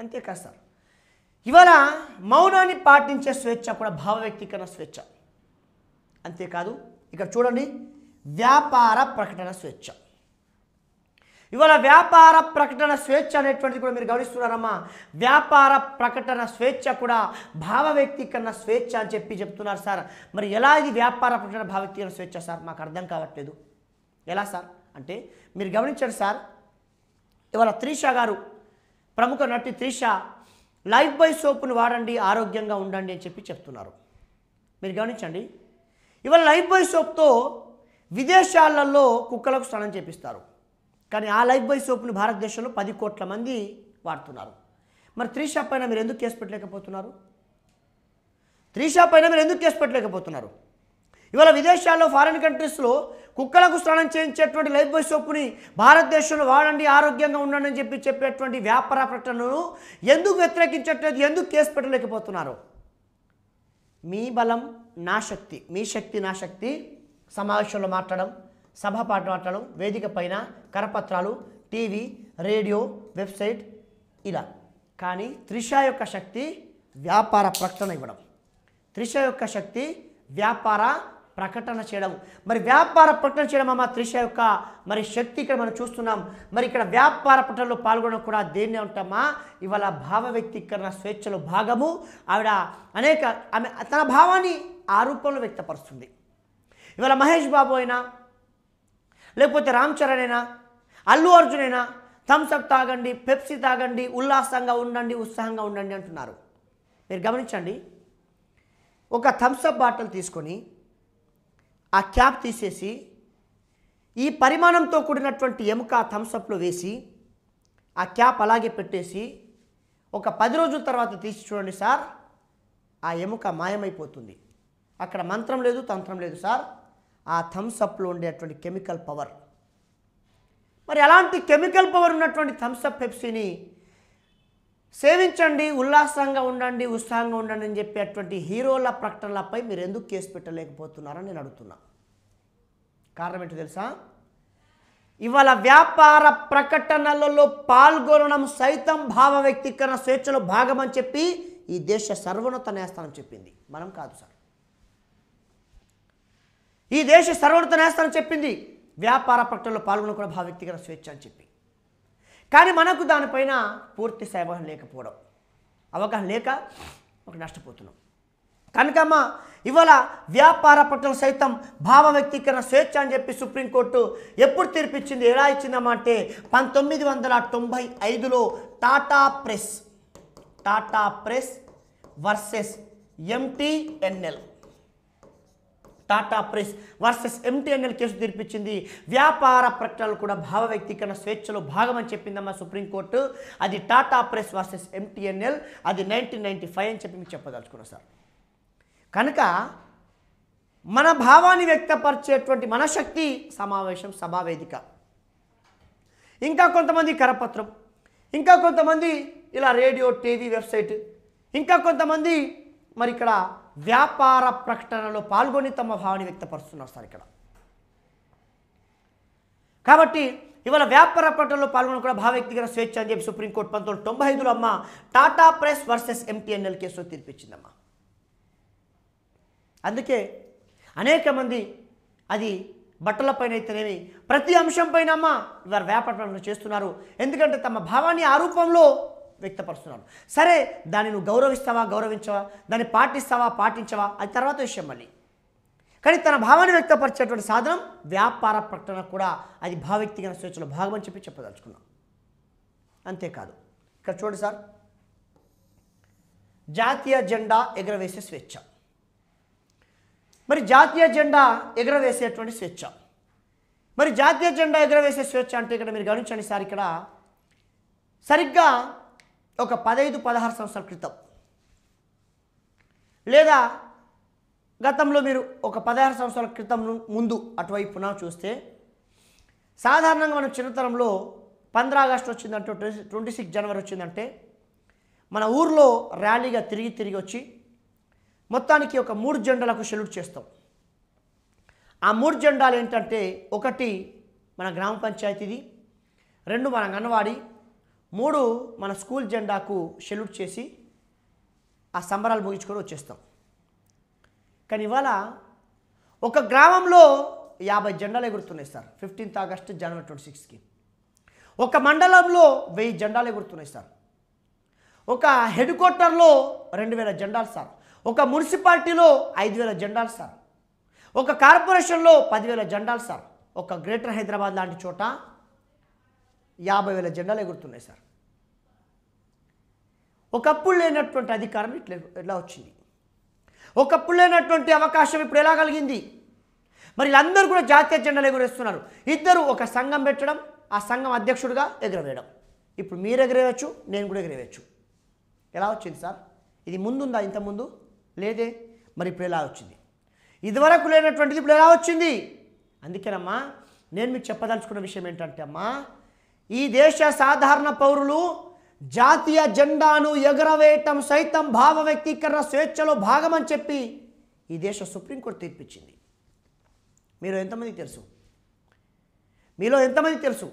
అంతేకాదు సార్, ఇవాళ మౌనాన్ని పాటించే స్వేచ్ఛ కూడా భావ వ్యక్తీకరణ స్వేచ్ఛ. అంతేకాదు ఇక్కడ చూడండి, వ్యాపార ప్రకటన స్వేచ్ఛ. ఇవాళ వ్యాపార ప్రకటన స్వేచ్ఛ అనేటువంటిది కూడా మీరు గమనిస్తున్నారమ్మా. వ్యాపార ప్రకటన స్వేచ్ఛ కూడా భావ వ్యక్తీకరణ స్వేచ్ఛ అని చెప్తున్నారు సార్. మరి ఎలా ఇది వ్యాపార ప్రకటన భావ వ్యక్తీకరణ స్వేచ్ఛ సార్? మాకు అర్థం కావట్లేదు. ఎలా సార్ అంటే మీరు గమనించండి సార్, ఇవాళ త్రిష గారు, ప్రముఖ నటి త్రిష లైఫ్ బాయ్ సోప్ను వాడండి ఆరోగ్యంగా ఉండండి అని చెప్తున్నారు. మీరు గమనించండి, ఇవాళ లైఫ్ బాయ్ సోప్తో విదేశాలలో కుక్కలకు స్నానం చేపిస్తారు. కానీ ఆ లైఫ్ బాయ్ సోప్ని భారతదేశంలో 10 కోట్ల మంది వాడుతున్నారు. మరి త్రిష పైన మీరు ఎందుకు కేసు పెట్టలేకపోతున్నారు? ఇవాళ విదేశాల్లో ఫారిన్ కంట్రీస్లో కుక్కలకు స్నానం చేయించేటువంటి లైఫ్ బాయ్ సోప్ని భారతదేశంలో వాడండి ఆరోగ్యంగా ఉండండి అని చెప్పేటువంటి వ్యాపార ప్రకటనను ఎందుకు వ్యతిరేకించట్లేదు? ఎందుకు కేసు పెట్టలేకపోతున్నారు? మీ బలం నా శక్తి, మీ శక్తి నా శక్తి సమావేశంలో మాట్లాడడం, సభాపాఠ మాట్లాడడం, వేదిక పైన కరపత్రాలు, టీవీ, రేడియో, వెబ్సైట్ ఇలా. కానీ త్రిష యొక్క శక్తి వ్యాపార ప్రకటన ఇవ్వడం, త్రిష యొక్క శక్తి వ్యాపార ప్రకటన చేయడం. మరి వ్యాపార ప్రకటన చేయడం అమ్మ త్రిష యొక్క మరి శక్తి ఇక్కడ మనం చూస్తున్నాం. మరి ఇక్కడ వ్యాపార ప్రకటనలో పాల్గొనడం కూడా దేన్ని ఉంటామా? ఇవాళ భావ వ్యక్తీకరణ స్వేచ్ఛలో భాగము. ఆమె తన భావాన్ని ఆ రూపంలో వ్యక్తపరుస్తుంది. ఇవాళ మహేష్ బాబు అయినా, లేకపోతే రామ్ చరణ్ అయినా, అల్లు అర్జున్ అయినా థమ్స్అప్ తాగండి, పెప్సీ తాగండి, ఉల్లాసంగా ఉండండి, ఉత్సాహంగా ఉండండి అంటున్నారు. మీరు గమనించండి, ఒక థమ్స్అప్ బాటిల్ తీసుకొని ఆ క్యాప్ తీసేసి ఈ పరిమాణంతో కూడినటువంటి ఎముక థమ్స్అప్లో వేసి ఆ క్యాప్ అలాగే పెట్టేసి ఒక 10 రోజుల తర్వాత తీసి చూడండి సార్, ఆ ఎముక మాయమైపోతుంది. అక్కడ మంత్రం లేదు, తంత్రం లేదు సార్, ఆ థమ్స్అప్లో ఉండేటువంటి కెమికల్ పవర్. మరి అలాంటి కెమికల్ పవర్ ఉన్నటువంటి థమ్స్అప్ పెప్సీని సేవించండి, ఉల్లాసంగా ఉండండి, ఉత్సాహంగా ఉండండి అని చెప్పేటువంటి హీరోల ప్రకటనలపై మీరు ఎందుకు కేసు పెట్టలేకపోతున్నారని నేను అడుగుతున్నా. కారణం ఏంటో తెలుసా? ఇవాళ వ్యాపార ప్రకటనలలో పాల్గొనడం సైతం భావ వ్యక్తీకరణ స్వేచ్ఛలో భాగమని చెప్పి ఈ దేశ సర్వోన్నత న్యాయస్థానం చెప్పింది, మనం కాదు సార్. ఈ దేశ సర్వోన్నత న్యాయస్థానం చెప్పింది వ్యాపార ప్రకటనలో పాల్గొనడం కూడా భావ వ్యక్తీకరణ స్వేచ్ఛ అని చెప్పి. కానీ మనకు దానిపైన పూర్తి అవగాహన లేకపోవడం, అవగాహన లేక ఒక నష్టపోతున్నాం. కనుకమ్మ ఇవాళ వ్యాపార ప్రకటన సైతం భావ వ్యక్తీకరణ స్వేచ్ఛ అని చెప్పి సుప్రీంకోర్టు ఎప్పుడు తీర్పిచ్చింది? ఎలా ఇచ్చిందమ్మా అంటే 1995లో Tata press versus MTNL, Tata press versus MTNL case తీర్పిచ్చింది. వ్యాపార ప్రకటనలు కూడా భావ వ్యక్తీకరణ స్వేచ్ఛలో భాగమని చెప్పిందమ్మా సుప్రీంకోర్టు. అది టాటా ప్రెస్ వర్సెస్ ఎంటీఎన్ఎల్, అది 1995 అని చెప్పి మీకు చెప్పదలుచుకున్నా సార్. కనుక మన భావాన్ని వ్యక్తపరిచేటువంటి మన శక్తి సమావేశం, సభావేదిక, ఇంకా కొంతమంది కరపత్రం, ఇంకా కొంతమంది ఇలా రేడియో, టీవీ, వెబ్సైట్, ఇంకా కొంతమంది మరి ఇక్కడ వ్యాపార ప్రకటనలో పాల్గొని తమ భావాన్ని వ్యక్తపరుస్తున్నారు సార్ ఇక్కడ. కాబట్టి ఇవాళ వ్యాపార ప్రకటనలో పాల్గొనడం కూడా భావ వ్యక్తీకరణ స్వేచ్ఛ అని చెప్పి సుప్రీంకోర్టు 1995లో అమ్మ టాటా ప్రెస్ వర్సెస్ ఎంటీఎన్ఎల్ కేసులో తీర్పిచ్చిందమ్మా. అందుకే అనేక మంది అది బట్టలపైన అయితేనేమి ప్రతి అంశం పైన అమ్మ ఇవాళ వ్యాపార ప్రకటన చేస్తున్నారు. ఎందుకంటే తమ భావాన్ని ఆ రూపంలో వ్యక్తపరుస్తున్నారు. సరే, దాన్ని నువ్వు గౌరవిస్తావా, గౌరవించవా, దాన్ని పాటిస్తావా, పాటించవా, అది తర్వాత విషయం మళ్ళీ. కానీ తన భావాన్ని వ్యక్తపరిచేటువంటి సాధనం వ్యాపార ప్రకటన కూడా అది భావ వ్యక్తీకరణ స్వేచ్ఛలో భాగమని చెప్పి చెప్పదలుచుకున్నాం. అంతేకాదు ఇక్కడ చూడండి సార్, జాతీయ జెండా ఎగరవేసే స్వేచ్ఛ. మరి జాతీయ జెండా ఎగరవేసేటువంటి స్వేచ్ఛ, మరి జాతీయ జెండా ఎగరవేసే స్వేచ్ఛ అంటే ఇక్కడ మీరు గమనించండి సార్, ఇక్కడ సరిగ్గా ఒక 15-16 సంవత్సరాల క్రితం లేదా గతంలో మీరు ఒక 16 సంవత్సరాల క్రితం ముందు అటువైపున చూస్తే సాధారణంగా మనం చిన్నతనంలో 15 ఆగస్టు వచ్చిందంటే, 26 జనవరి వచ్చిందంటే మన ఊర్లో ర్యాలీగా తిరిగి వచ్చి మొత్తానికి ఒక 3 జెండాలకు సెల్యూట్ చేస్తాం. ఆ 3 జెండాలు ఏంటంటే, ఒకటి మన గ్రామ పంచాయతీది, 2 మన అంగన్వాడీ, 3 మన స్కూల్ జెండాకు సెల్యూట్ చేసి ఆ సంబరాలు ముగించుకొని వచ్చేస్తాం. కానీ ఇవాళ ఒక గ్రామంలో 50 జెండాలు ఎగురుతున్నాయి సార్ 15th ఆగస్టు జనవరి 26కి. ఒక మండలంలో 1000 జెండాలు ఎగురుతున్నాయి సార్. ఒక హెడ్ క్వార్టర్లో 2000 జెండాలు సార్. ఒక మున్సిపాలిటీలో 5000 జెండాలు సార్. ఒక కార్పొరేషన్లో 10,000 జెండాలు సార్. ఒక గ్రేటర్ హైదరాబాద్ లాంటి చోట 50,000 జెండాలు ఎగురుతున్నాయి సార్. ఒకప్పుడు లేనటువంటి అధికారం ఎట్లా వచ్చింది? ఒకప్పుడు లేనటువంటి అవకాశం ఇప్పుడు ఎలా కలిగింది? మరి వీళ్ళందరూ కూడా జాతీయ జెండాలు ఎగురేస్తున్నారు. ఇద్దరు ఒక సంఘం పెట్టడం, ఆ సంఘం అధ్యక్షుడిగా ఎగరవేయడం. ఇప్పుడు మీరు ఎగరేయచ్చు, నేను కూడా ఎగరేయచ్చు. ఎలా వచ్చింది సార్? ఇది ముందుందా? ఇంతకుముందు లేదే. మరి ఇప్పుడు ఎలా వచ్చింది? ఇదివరకు లేనటువంటిది ఇప్పుడు ఎలా వచ్చింది? అందుకేనమ్మా నేను మీకు చెప్పదలుచుకున్న విషయం ఏంటంటే అమ్మా, ఈ దేశ సాధారణ పౌరులు జాతీయ జెండాను ఎగరవేయటం సైతం భావ వ్యక్తీకరణ స్వేచ్ఛలో భాగమని చెప్పి ఈ దేశ సుప్రీంకోర్టు తీర్పిచ్చింది. మీలో ఎంతమందికి తెలుసు? మీలో ఎంతమందికి తెలుసు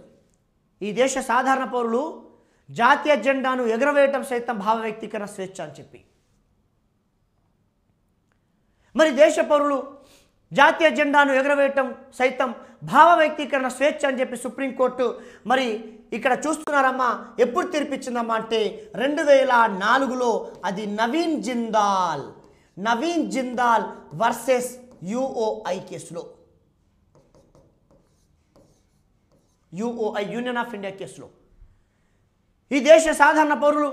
ఈ దేశ సాధారణ పౌరులు జాతీయ జెండాను ఎగరవేయటం సైతం భావ వ్యక్తీకరణ స్వేచ్ఛ అని చెప్పి? మరి దేశ పౌరులు జాతీయ జెండాను ఎగరవేయటం సైతం భావ వ్యక్తీకరణ స్వేచ్ఛ అని చెప్పి సుప్రీంకోర్టు మరి ఇక్కడ చూస్తున్నారమ్మా. ఎప్పుడు తీర్పిచ్చిందమ్మా అంటే 2004లో. అది నవీన్ జిందాల్ వర్సెస్ UOI కేసులో, UOI యూనియన్ ఆఫ్ ఇండియా కేసులో ఈ దేశ సాధారణ పౌరులు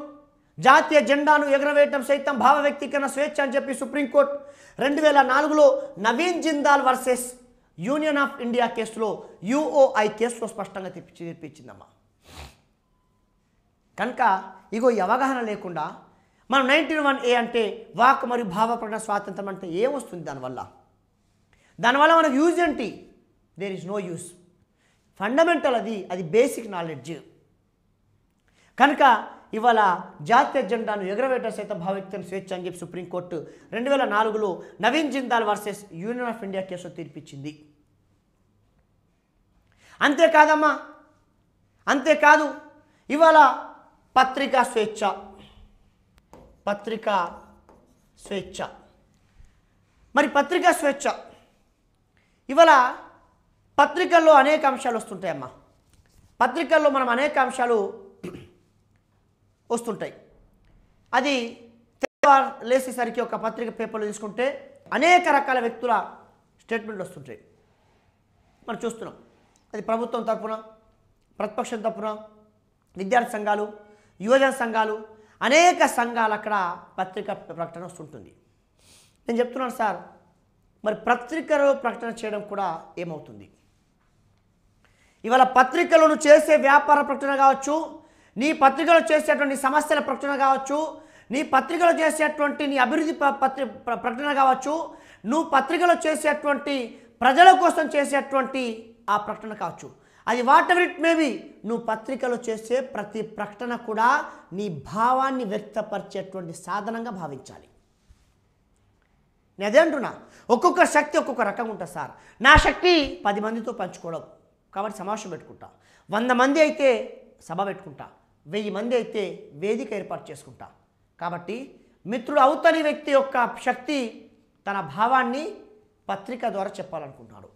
జాతీయ జెండాను ఎగరవేయటం సైతం భావ వ్యక్తీకరణ స్వేచ్ఛ అని చెప్పి సుప్రీంకోర్టు 2004లో Naveen Jindal versus union of India కేసులో, UOI కేసులో స్పష్టంగా తీర్పిచ్చిందమ్మా. కనుక ఇగో ఈ అవగాహన లేకుండా మనం 19(1)A అంటే వాక్ మరియు భావ ప్రకటన స్వాతంత్రం అంటే ఏమొస్తుంది? దానివల్ల మనకు యూజ్ ఏంటి? There is no use. Fundamental అది బేసిక్ నాలెడ్జ్. కనుక ఇవాళ జాతీయ జెండాను ఎగరవేయటం సైతం భావ వ్యక్తీకరణ స్వేచ్ఛ అని చెప్పి సుప్రీంకోర్టు 2004లో Naveen Jindal versus union of India కేసులో తీర్పిచ్చింది. అంతేకాదు ఇవాళ పత్రికా స్వేచ్ఛ మరి పత్రికా స్వేచ్ఛ ఇవాళ పత్రికల్లో అనేక అంశాలు వస్తుంటాయమ్మా. పత్రికల్లో మనం అనేక అంశాలు వస్తుంటాయి. అది లేసేసరికి ఒక పత్రిక పేపర్లు తీసుకుంటే అనేక రకాల వ్యక్తుల స్టేట్మెంట్లు వస్తుంటాయి. మనం చూస్తున్నాం. అది ప్రభుత్వం తరపున, ప్రతిపక్షం తరపున, విద్యార్థి సంఘాలు, యువజన సంఘాలు, అనేక సంఘాలు అక్కడ పత్రిక ప్రకటన వస్తుంటుంది. నేను చెప్తున్నాను సార్, మరి పత్రికలో ప్రకటన చేయడం కూడా ఏమవుతుంది? ఇవాళ పత్రికలను చేసే వ్యాపార ప్రకటన కావచ్చు, నీ పత్రికలో చేసేటువంటి సమస్యల ప్రకటన కావచ్చు, నీ పత్రికలో చేసేటువంటి నీ అభివృద్ధి ప్రకటన కావచ్చు, నువ్వు పత్రికలో చేసేటువంటి ప్రజల కోసం చేసేటువంటి ఆ ప్రకటన కావచ్చు, అది వాట్ ఎవర్ ఇట్ మేబీ, నువ్వు పత్రికలో చేసే ప్రతి ప్రకటన కూడా నీ భావాన్ని వ్యక్తపరిచేటువంటి సాధనంగా భావించాలి. నేను అదే అంటున్నా. ఒక్కొక్క శక్తి ఒక్కొక్క రకంగా ఉంటుంది సార్. నా శక్తి 10 మందితో పంచుకోవడం కాబట్టి సమావేశం పెట్టుకుంటా, 100 మంది అయితే సభ పెట్టుకుంటా, 1000 మంది అయితే వేదిక ఏర్పాటు చేసుకుంటా. కాబట్టి మిత్రుడు అవతలి వ్యక్తి యొక్క శక్తి తన భావాన్ని పత్రిక ద్వారా చెప్పాలనుకుంటున్నాడు.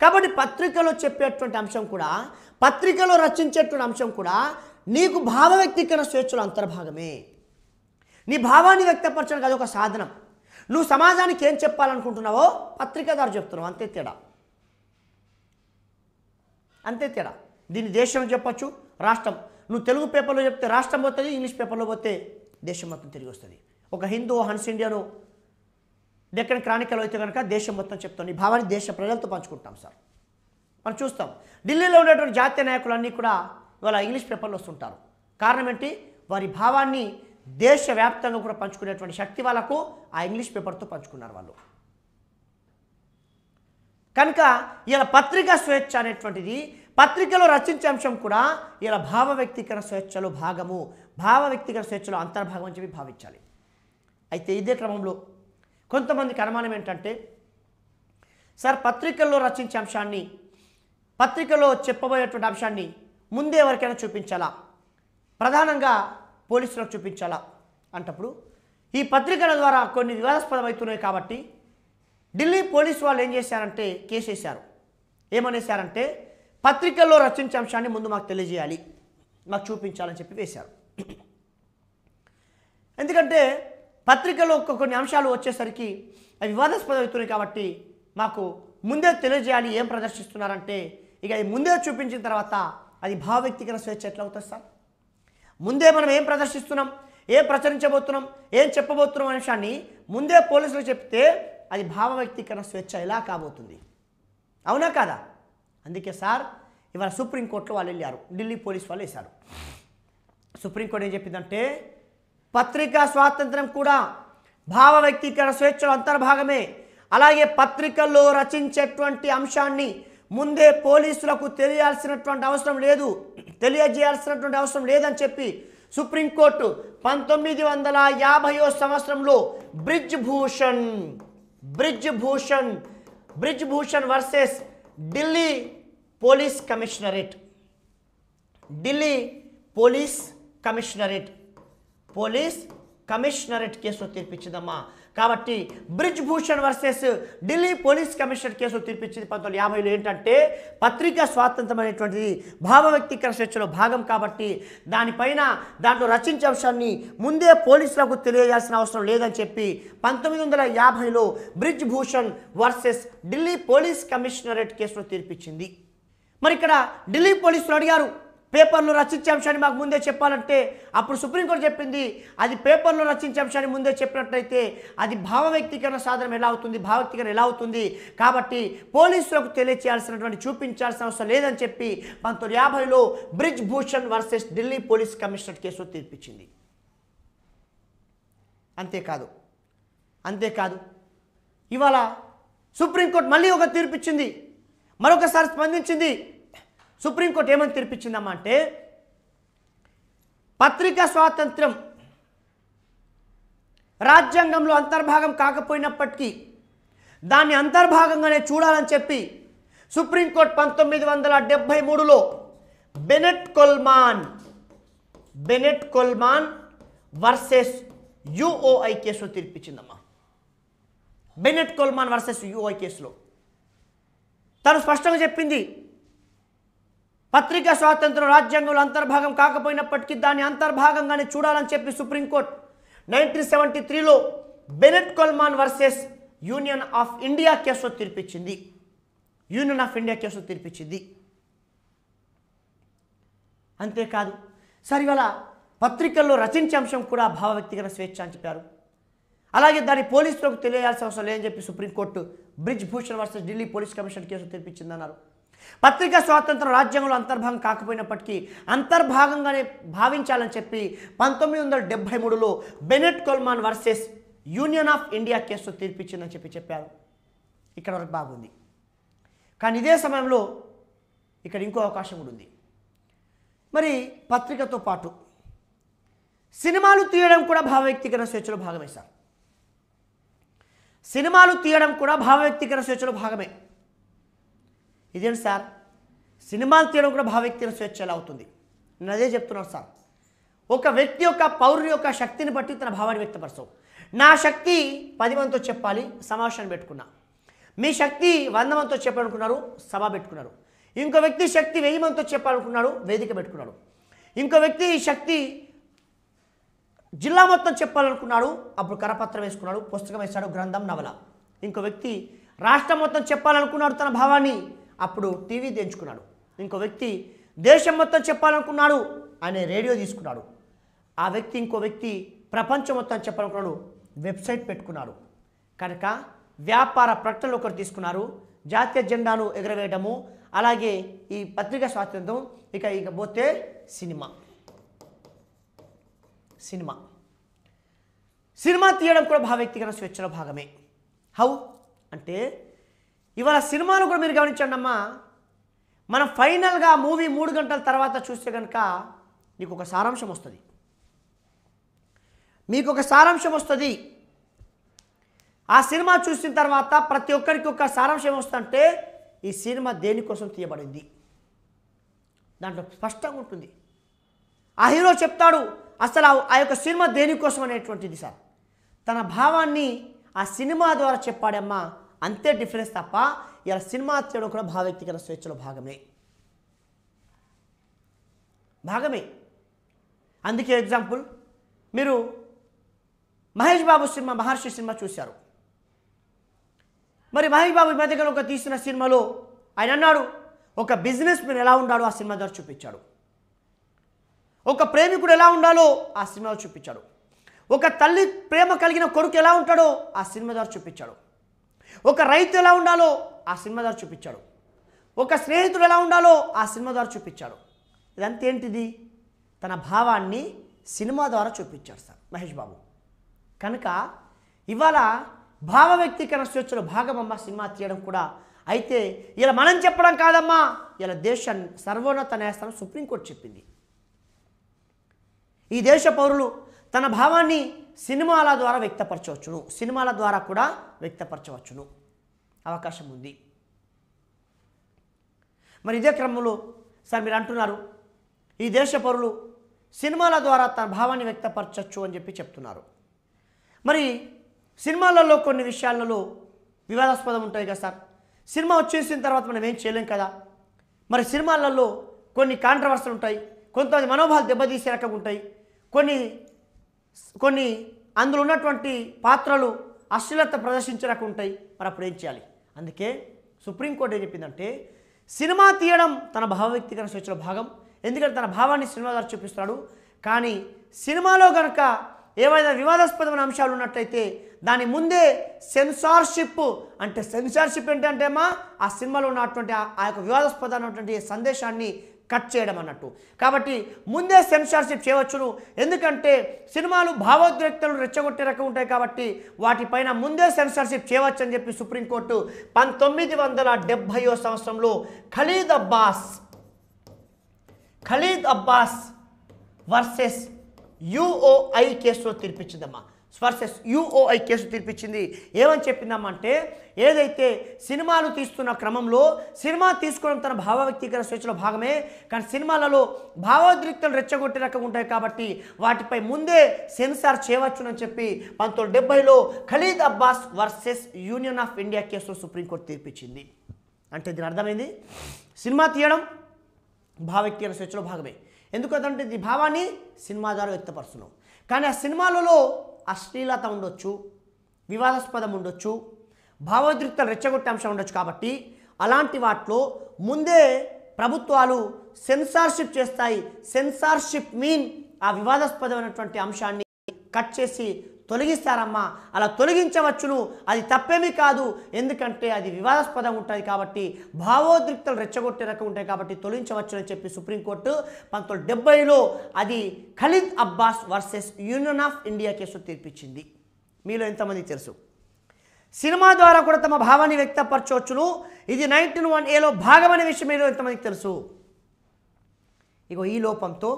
కాబట్టి పత్రికలో చెప్పేటువంటి అంశం కూడా, పత్రికలో రచించేటువంటి అంశం కూడా నీకు భావ వ్యక్తీకరణ స్వేచ్ఛలో అంతర్భాగమే. నీ భావాన్ని వ్యక్తపరచడానికి అదొక సాధనం. నువ్వు సమాజానికి ఏం చెప్పాలనుకుంటున్నావో పత్రిక ద్వారా చెప్తున్నావు. అంతే తేడా. దీన్ని దేశం చెప్పచ్చు, రాష్ట్రం. నువ్వు తెలుగు పేపర్లో చెప్తే రాష్ట్రం పోతుంది, ఇంగ్లీష్ పేపర్లో పోతే దేశం మొత్తం తిరిగి వస్తుంది. ఒక హిందూ హన్స్ ఇండియాను డెక్కన్ క్రానికల్ అయితే కనుక దేశం మొత్తం చెప్తాం. నీ భావాన్ని దేశ ప్రజలతో పంచుకుంటాం సార్. మనం చూస్తాం ఢిల్లీలో ఉండేటువంటి జాతీయ నాయకులన్నీ కూడా ఇవాళ ఇంగ్లీష్ పేపర్లో వస్తుంటారు. కారణం ఏంటి? వారి భావాన్ని దేశవ్యాప్తంగా కూడా పంచుకునేటువంటి శక్తి వాళ్ళకు ఆ ఇంగ్లీష్ పేపర్తో పంచుకున్నారు వాళ్ళు. కనుక ఇలా పత్రికా స్వేచ్ఛ అనేటువంటిది, పత్రికలో రచించే అంశం కూడా ఇలా భావ వ్యక్తీకరణ స్వేచ్ఛలో భాగము, భావ వ్యక్తీకరణ స్వేచ్ఛలో అంతర్భాగం అని చెప్పి భావించాలి. అయితే ఇదే క్రమంలో కొంతమందికి అనుమానం ఏంటంటే, సార్ పత్రికల్లో రచించే అంశాన్ని పత్రికలో చెప్పబోయేటువంటి అంశాన్ని ముందే ఎవరికైనా చూపించాలా, ప్రధానంగా పోలీసులకు చూపించాలా అంటప్పుడు ఈ పత్రికల ద్వారా కొన్ని వివాదాస్పదమవుతున్నాయి కాబట్టి ఢిల్లీ పోలీసు వాళ్ళు ఏం చేశారంటే కేసు వేశారు. ఏమనేశారంటే పత్రికల్లో రచించే అంశాన్ని ముందు మాకు తెలియజేయాలి, మాకు చూపించాలని చెప్పి వేశారు. ఎందుకంటే పత్రికలో కొన్ని అంశాలు వచ్చేసరికి అవి వివాదాస్పదం అవుతున్నాయి కాబట్టి మాకు ముందే తెలియజేయాలి ఏం ప్రదర్శిస్తున్నారంటే, ఇక అది ముందే చూపించిన తర్వాత అది భావ వ్యక్తీకరణ స్వేచ్ఛ ఎట్లా అవుతుంది సార్? ముందే మనం ఏం ప్రదర్శిస్తున్నాం, ఏం ప్రచురించబోతున్నాం, ఏం చెప్పబోతున్నాం అనే విషయాన్ని ముందే పోలీసులు చెప్తే అది భావ వ్యక్తీకరణ స్వేచ్ఛ ఎలా కాబోతుంది? అవునా కాదా? అందుకే సార్ ఇవాళ సుప్రీంకోర్టులో వాళ్ళు వెళ్ళారు, ఢిల్లీ పోలీసు వాళ్ళు వేశారు. సుప్రీంకోర్టు ఏం చెప్పిందంటే పత్రికా స్వాతంత్రం కూడా భావ వ్యక్తీకరణ స్వేచ్ఛలో అంతర్భాగమే, అలాగే పత్రికల్లో రచించేటువంటి అంశాన్ని ముందే పోలీసులకు తెలియాల్సినటువంటి అవసరం లేదు, తెలియజేయాల్సినటువంటి అవసరం లేదని చెప్పి సుప్రీంకోర్టు 1950వ సంవత్సరంలో Brij Bhushan versus Delhi police commissionerate కేసులో తీర్పిచ్చిందమ్మా. కాబట్టి Brij Bhushan versus Delhi police commissionerate కేసులో తీర్పిచ్చింది 1950లో. ఏంటంటే పత్రికా స్వాతంత్రం అనేటువంటిది భావ వ్యక్తీకరణ స్వేచ్ఛలో భాగం కాబట్టి దాంట్లో రచించే అంశాన్ని ముందే పోలీసులకు తెలియజేయాల్సిన అవసరం లేదని చెప్పి 1950లో Brij Bhushan versus Delhi police commissionerate కేసులో తీర్పిచ్చింది. మరి ఇక్కడ ఢిల్లీ పోలీసులు అడిగారు పేపర్లో రచించే అంశాన్ని మాకు ముందే చెప్పాలంటే, అప్పుడు సుప్రీంకోర్టు చెప్పింది అది పేపర్లో రచించే అంశాన్ని ముందే చెప్పినట్లయితే అది భావ వ్యక్తీకరణ సాధనం ఎలా అవుతుంది, భావ వ్యక్తీకరణ ఎలా అవుతుంది, కాబట్టి పోలీసులకు తెలియచేయాల్సినటువంటి చూపించాల్సిన అవసరం లేదని చెప్పి 1950లో Brij Bhushan versus Delhi police commissionerate కేసులో తీర్పిచ్చింది. అంతేకాదు ఇవాళ సుప్రీంకోర్టు మళ్ళీ ఒక తీర్పిచ్చింది, మరొకసారి స్పందించింది. సుప్రీంకోర్టు ఏమని తీర్పిచ్చిందమ్మా అంటే పత్రికా స్వాతంత్రం రాజ్యాంగంలో అంతర్భాగం కాకపోయినప్పటికీ దాన్ని అంతర్భాగంగానే చూడాలని చెప్పి సుప్రీంకోర్టు 1973లో బెనెట్ కొల్మాన్ వర్సెస్ యుఓఐ కేసులో తీర్పిచ్చిందమ్మా. బెనెట్ కొల్మాన్ వర్సెస్ యుఓఐ కేసులో తను స్పష్టంగా చెప్పింది పత్రికా స్వాతంత్రం రాజ్యాంగంలో అంతర్భాగం కాకపోయినప్పటికీ దాన్ని అంతర్భాగంగానే చూడాలని చెప్పి సుప్రీంకోర్టు 1973లో Bennett Coleman versus union of India కేసులో తీర్పిచ్చింది. అంతేకాదు సరే ఇవాళ పత్రికల్లో రచించే అంశం కూడా భావ వ్యక్తీకరణ స్వేచ్ఛ అని చెప్పారు. అలాగే దాన్ని పోలీసులకు తెలియాల్సిన అవసరం లేదని చెప్పి supreme court Brij Bhushan versus Delhi police commissioner case తీర్పిచ్చిందన్నారు. పత్రికా స్వాతంత్రం రాజ్యాంగంలో అంతర్భాగం కాకపోయినప్పటికీ అంతర్భాగంగానే భావించాలని చెప్పి 1973లో Bennett Coleman versus union of India కేసులో తీర్పిచ్చిందని చెప్పారు. ఇక్కడ వరకు బాగుంది. కానీ ఇదే సమయంలో ఇక్కడ ఇంకో అవకాశం కూడా ఉంది. మరి పత్రికతో పాటు సినిమాలు తీయడం కూడా భావ వ్యక్తీకరణ స్వేచ్ఛలో భాగమే సార్. సినిమాలు తీయడం కూడా భావ వ్యక్తీకరణ స్వేచ్ఛలో భాగమే. ఇదేంటి సార్, సినిమాలు తీయడం కూడా భావ వ్యక్తీకరణ స్వేచ్ఛ ఎలా అవుతుంది? నేను అదే చెప్తున్నాను సార్. ఒక వ్యక్తి యొక్క పౌరుని యొక్క శక్తిని బట్టి తన భావాన్ని వ్యక్తపరచవు. నా శక్తి 10 మందితో చెప్పాలి, సమావేశాన్ని పెట్టుకున్నా. మీ శక్తి 100 మందితో చెప్పాలనుకున్నారు, సభ పెట్టుకున్నారు. ఇంకో వ్యక్తి శక్తి 1000 మందితో చెప్పాలనుకున్నాడు, వేదిక పెట్టుకున్నాడు. ఇంకో వ్యక్తి శక్తి జిల్లా మొత్తం చెప్పాలనుకున్నాడు, అప్పుడు కరపత్రం వేసుకున్నాడు, పుస్తకం వేశాడు, గ్రంథం, నవల. ఇంకో వ్యక్తి రాష్ట్రం మొత్తం చెప్పాలనుకున్నాడు తన భావాన్ని, అప్పుడు టీవీ తెంచుకున్నాడు. ఇంకో వ్యక్తి దేశం మొత్తం చెప్పాలనుకున్నాడు, ఆయన రేడియో తీసుకున్నాడు. ఆ వ్యక్తి ఇంకో వ్యక్తి ప్రపంచం మొత్తం చెప్పాలనుకున్నాడు, వెబ్సైట్ పెట్టుకున్నాడు. కనుక వ్యాపార ప్రకటనలు ఒకరు తీసుకున్నారు, జాతీయ జెండాను ఎగరవేయడము, అలాగే ఈ పత్రికా స్వాతంత్రం. ఇక పోతే సినిమా తీయడం కూడా భావ వ్యక్తీకరణ స్వేచ్ఛలో భాగమే. హౌ అంటే ఇవాళ సినిమాను కూడా మీరు గమనించండి అమ్మా, మనం ఫైనల్గా మూవీ 3 గంటల తర్వాత చూస్తే కనుక మీకు ఒక సారాంశం వస్తుంది. ఆ సినిమా చూసిన తర్వాత ప్రతి ఒక్కరికి ఒక సారాంశం వస్తుందంటే ఈ సినిమా దేనికోసం తీయబడింది, దాంట్లో స్పష్టంగా ఉంటుంది. ఆ హీరో చెప్తాడు అసలు ఆ యొక్క సినిమా దేనికోసం అనేటువంటిది సార్. తన భావాన్ని ఆ సినిమా ద్వారా చెప్పాడమ్మా, అంతే డిఫరెన్స్ తప్ప ఇలా సినిమా తీయడం కూడా భావ వ్యక్తీకరణ స్వేచ్ఛలో భాగమే. అందుకే ఎగ్జాంపుల్, మీరు మహేష్ బాబు సినిమా మహర్షి సినిమా చూశారు. మరి మహేష్ బాబు ఈ మధ్యకాలంలో ఒక తీసిన సినిమాలో ఆయన అన్నాడు, ఒక బిజినెస్ మ్యాన్ ఎలా ఉండాలో ఆ సినిమా ద్వారా చూపించాడు, ఒక ప్రేమికుడు ఎలా ఉండాలో ఆ సినిమాలో చూపించాడు, ఒక తల్లి ప్రేమ కలిగిన కొడుకు ఎలా ఉంటాడో ఆ సినిమా ద్వారా చూపించాడు, ఒక రైతు ఎలా ఉండాలో ఆ సినిమా ద్వారా చూపించాడు, ఒక స్నేహితుడు ఎలా ఉండాలో ఆ సినిమా ద్వారా చూపించాడు. ఇదంతా ఏంటిది? తన భావాన్ని సినిమా ద్వారా చూపించాడు సార్ మహేష్ బాబు. కనుక ఇవాళ భావ వ్యక్తీకరణ స్వేచ్ఛలో భాగమమ్మ సినిమా తీయడం కూడా. అయితే ఇలా మనం చెప్పడం కాదమ్మా, ఇలా దేశ సర్వోన్నత న్యాయస్థానం సుప్రీంకోర్టు చెప్పింది. ఈ దేశ పౌరులు తన భావాన్ని సినిమాల ద్వారా వ్యక్తపరచవచ్చును, సినిమాల ద్వారా కూడా వ్యక్తపరచవచ్చును, అవకాశం ఉంది. మరి ఇదే క్రమంలో సార్ మీరు అంటున్నారు ఈ దేశ పౌరులు సినిమాల ద్వారా తన భావాన్ని వ్యక్తపరచవచ్చు అని చెప్పి చెప్తున్నారు. మరి సినిమాలలో కొన్ని విషయాలలో వివాదాస్పదం ఉంటాయి కదా సార్. సినిమా వచ్చేసిన తర్వాత మనం ఏం చేయలేం కదా. మరి సినిమాలలో కొన్ని కాంట్రవర్సీలు ఉంటాయి, కొంతమంది మనోభావాలు దెబ్బతీసే రకంగా ఉంటాయి, కొన్ని అందులో ఉన్నటువంటి పాత్రలు అశ్లీలత ప్రదర్శించే రకం ఉంటాయి. మరి అప్పుడు ఏం చేయాలి? అందుకే సుప్రీంకోర్టు ఏం చెప్పిందంటే సినిమా తీయడం తన భావ వ్యక్తీకరణ స్వేచ్ఛలో భాగం, ఎందుకంటే తన భావాన్ని సినిమా ద్వారా చూపిస్తున్నాడు. కానీ సినిమాలో కనుక ఏవైనా వివాదాస్పదమైన అంశాలు ఉన్నట్లయితే దాని ముందే సెన్సార్షిప్, అంటే సెన్సార్షిప్ ఏంటంటే అమ్మా ఆ సినిమాలో ఉన్నటువంటి ఆ యొక్క వివాదాస్పదమైనటువంటి సందేశాన్ని కట్ చేయడం అన్నట్టు. కాబట్టి ముందే సెన్సార్షిప్ చేయవచ్చును, ఎందుకంటే సినిమాలు భావోద్రేక్తలను రెచ్చగొట్టే రకం ఉంటాయి కాబట్టి వాటిపైన ముందే సెన్సార్షిప్ చేయవచ్చు అని చెప్పి సుప్రీంకోర్టు 1970వ సంవత్సరంలో ఖలీద్ అబ్బాస్ వర్సెస్ యుఓఐ కేసులో తీర్పిచ్చిందమ్మా. Versus యుఓఐ case తీర్పిచ్చింది. ఏమని చెప్పిందమ్మా అంటే ఏదైతే సినిమాలు తీస్తున్న క్రమంలో సినిమా తీసుకోవడం తన భావ వ్యక్తీకరణ స్వేచ్ఛలో భాగమే, కానీ సినిమాలలో భావోద్రిక్తలు రెచ్చగొట్టే రకం ఉంటాయి కాబట్టి వాటిపై ముందే సెన్సార్ చేయవచ్చునని చెప్పి 1970లో Khalid Abbas versus union of India కేసులో సుప్రీంకోర్టు తీర్పిచ్చింది. అంటే దీని అర్థమైంది, సినిమా తీయడం భావ వ్యక్తీకరణ స్వేచ్ఛలో భాగమే. ఎందుకంటే ఈ భావాన్ని సినిమా ద్వారా వ్యక్తపరుస్తున్నాం, కానీ ఆ సినిమాలలో అశ్లీలత ఉండొచ్చు, వివాదాస్పదం ఉండొచ్చు, భావోద్రిక్తలు రెచ్చగొట్టే అంశం ఉండొచ్చు. కాబట్టి అలాంటి వాటిలో ముందే ప్రభుత్వాలు సెన్సార్షిప్ చేస్తాయి. సెన్సార్షిప్ మీన్ ఆ వివాదాస్పదమైనటువంటి అంశాన్ని కట్ చేసి తొలగిస్తారమ్మా. అలా తొలగించవచ్చును, అది తప్పేమీ కాదు, ఎందుకంటే అది వివాదాస్పదం ఉంటుంది కాబట్టి భావోద్రిక్తలు రెచ్చగొట్టే రకం ఉంటాయి కాబట్టి తొలగించవచ్చు అని చెప్పి సుప్రీంకోర్టు 1970లో అది Khalid Abbas versus union of India case తీర్పిచ్చింది. మీలో ఎంతమంది తెలుసు సినిమా ద్వారా కూడా తమ భావాన్ని వ్యక్తపరచవచ్చును, ఇది 1901Aలో భాగమనే విషయం మీలో ఎంతమందికి తెలుసు? ఇగో ఈ లోపంతో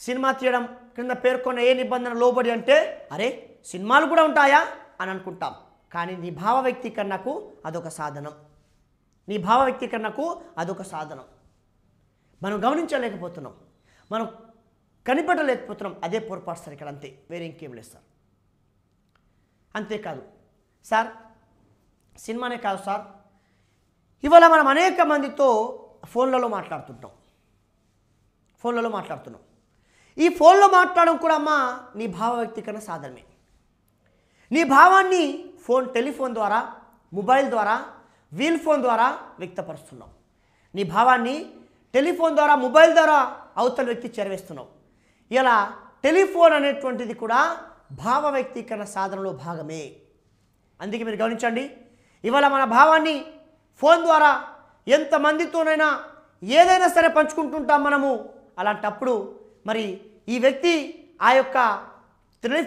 సినిమా తీయడం కింద పేర్కొన్న ఏ నిబంధన లోబడి అంటే అరే సినిమాలు కూడా ఉంటాయా అని అనుకుంటాం, కానీ నీ భావ వ్యక్తీకరణకు అదొక సాధనం, నీ భావ వ్యక్తీకరణకు అదొక సాధనం. మనం గమనించలేకపోతున్నాం, మనం కనిపెట్టలేకపోతున్నాం, అదే పొరపాటు సార్ ఇక్కడ, అంతే, వేరే ఇంకేం లేదు సార్. అంతేకాదు సార్, సినిమానే కాదు సార్, ఇవాళ మనం అనేక మందితో ఫోన్లలో మాట్లాడుతున్నాం. ఈ ఫోన్లో మాట్లాడడం కూడా అమ్మా నీ భావ వ్యక్తీకరణ సాధనమే. నీ భావాన్ని టెలిఫోన్ ద్వారా, మొబైల్ ద్వారా, వీల్ ఫోన్ ద్వారా వ్యక్తపరుస్తున్నావు. నీ భావాన్ని టెలిఫోన్ ద్వారా, మొబైల్ ద్వారా అవతల వ్యక్తి చేరవేస్తున్నావు. ఇలా టెలిఫోన్ అనేటువంటిది కూడా భావ వ్యక్తీకరణ సాధనలో భాగమే. అందుకే మీరు గమనించండి, ఇవాళ మన భావాన్ని ఫోన్ ద్వారా ఎంతమందితోనైనా ఏదైనా సరే పంచుకుంటుంటాం మనము. అలాంటప్పుడు మరి ఈ వ్యక్తి ఆ యొక్క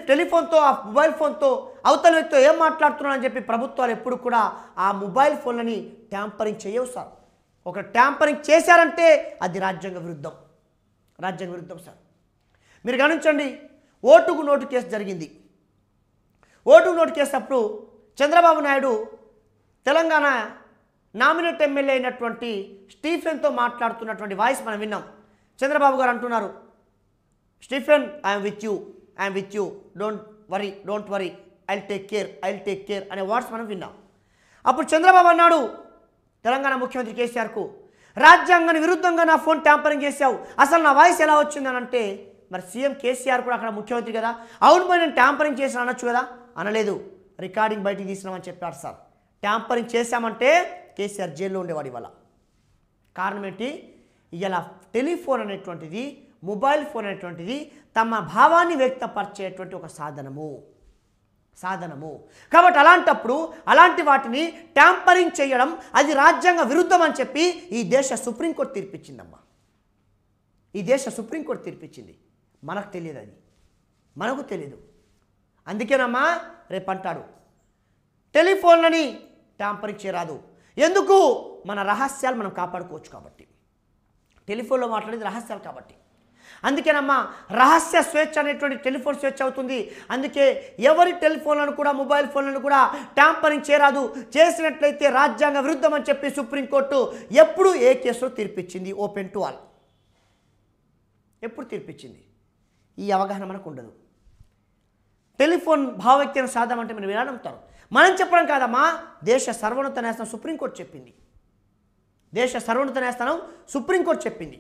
టెలిఫోన్తో, ఆ మొబైల్ ఫోన్తో అవతల వ్యక్తితో ఏం మాట్లాడుతున్నారని చెప్పి ప్రభుత్వాలు ఎప్పుడు కూడా ఆ మొబైల్ ఫోన్లని ట్యాంపరింగ్ చేయవు సార్. ఒక ట్యాంపరింగ్ చేశారంటే అది రాజ్యాంగ విరుద్ధం సార్. మీరు గమనించండి, ఓటుకు నోటు కేసు జరిగింది. ఓటుకు నోటు కేసు అప్పుడు చంద్రబాబు నాయుడు తెలంగాణ నామినేట్ ఎమ్మెల్యే అయినటువంటి స్టీఫెన్తో మాట్లాడుతున్నటువంటి వాయిస్ మనం విన్నాం. చంద్రబాబు గారు అంటున్నారు, Stephen I'm with you don't worry I'll take care అనే వర్డ్స్ మనం విన్నాం. అప్పుడు చంద్రబాబు అన్నాడు తెలంగాణ ముఖ్యమంత్రి కేసీఆర్కు, రాజ్యాంగాన్ని విరుద్ధంగా నా ఫోన్ ట్యాంపరింగ్ చేశావు, అసలు నా వాయిస్ ఎలా వచ్చిందని అంటే, మరి సీఎం కేసీఆర్ కూడా అక్కడ ముఖ్యమంత్రి కదా, అవును మరి నేను ట్యాంపరింగ్ చేసిన అనొచ్చు కదా, అనలేదు. రికార్డింగ్ బయటికి తీసినామని చెప్పారు సార్. ట్యాంపరింగ్ చేశామంటే కేసీఆర్ జైల్లో ఉండేవాడు ఇవాళ. కారణం ఏంటి? ఇలా టెలిఫోన్ అనేటువంటిది, మొబైల్ ఫోన్ అనేటువంటిది తమ భావాన్ని వ్యక్తపరిచేటువంటి ఒక సాధనము. కాబట్టి అలాంటప్పుడు అలాంటి వాటిని ట్యాంపరింగ్ చేయడం అది రాజ్యాంగ విరుద్ధం అని చెప్పి ఈ దేశ సుప్రీంకోర్టు తీర్పిచ్చిందమ్మా. ఈ దేశ సుప్రీంకోర్టు తీర్పిచ్చింది. మనకు తెలియదు, అది మనకు తెలియదు. అందుకేనమ్మా రేపు అంటాడు టెలిఫోన్లని ట్యాంపరింగ్ చేయరాదు. ఎందుకు? మన రహస్యాలు మనం కాపాడుకోవచ్చు కాబట్టి. టెలిఫోన్లో మాట్లాడేది రహస్యాలు కాబట్టి. అందుకేనమ్మా రహస్య స్వేచ్ఛ అనేటువంటి టెలిఫోన్ స్వేచ్ఛ అవుతుంది. అందుకే ఎవరి టెలిఫోన్లను కూడా, మొబైల్ ఫోన్లను కూడా ట్యాంపరింగ్ చేయరాదు. చేసినట్లయితే రాజ్యాంగ విరుద్ధం అని చెప్పి సుప్రీంకోర్టు ఎప్పుడు ఏ కేసులో తీర్పిచ్చింది, ఓపెన్ టు ఆల్ ఎప్పుడు తీర్పిచ్చింది. ఈ అవగాహన మనకు ఉండదు. టెలిఫోన్ భావవ్యక్తిని సాధనం అంటే మనం ఎలా నమ్ముతారు? మనం చెప్పడం కాదమ్మా, దేశ సర్వోన్నత న్యాయస్థానం సుప్రీంకోర్టు చెప్పింది. దేశ సర్వోన్నత న్యాయస్థానం సుప్రీంకోర్టు చెప్పింది.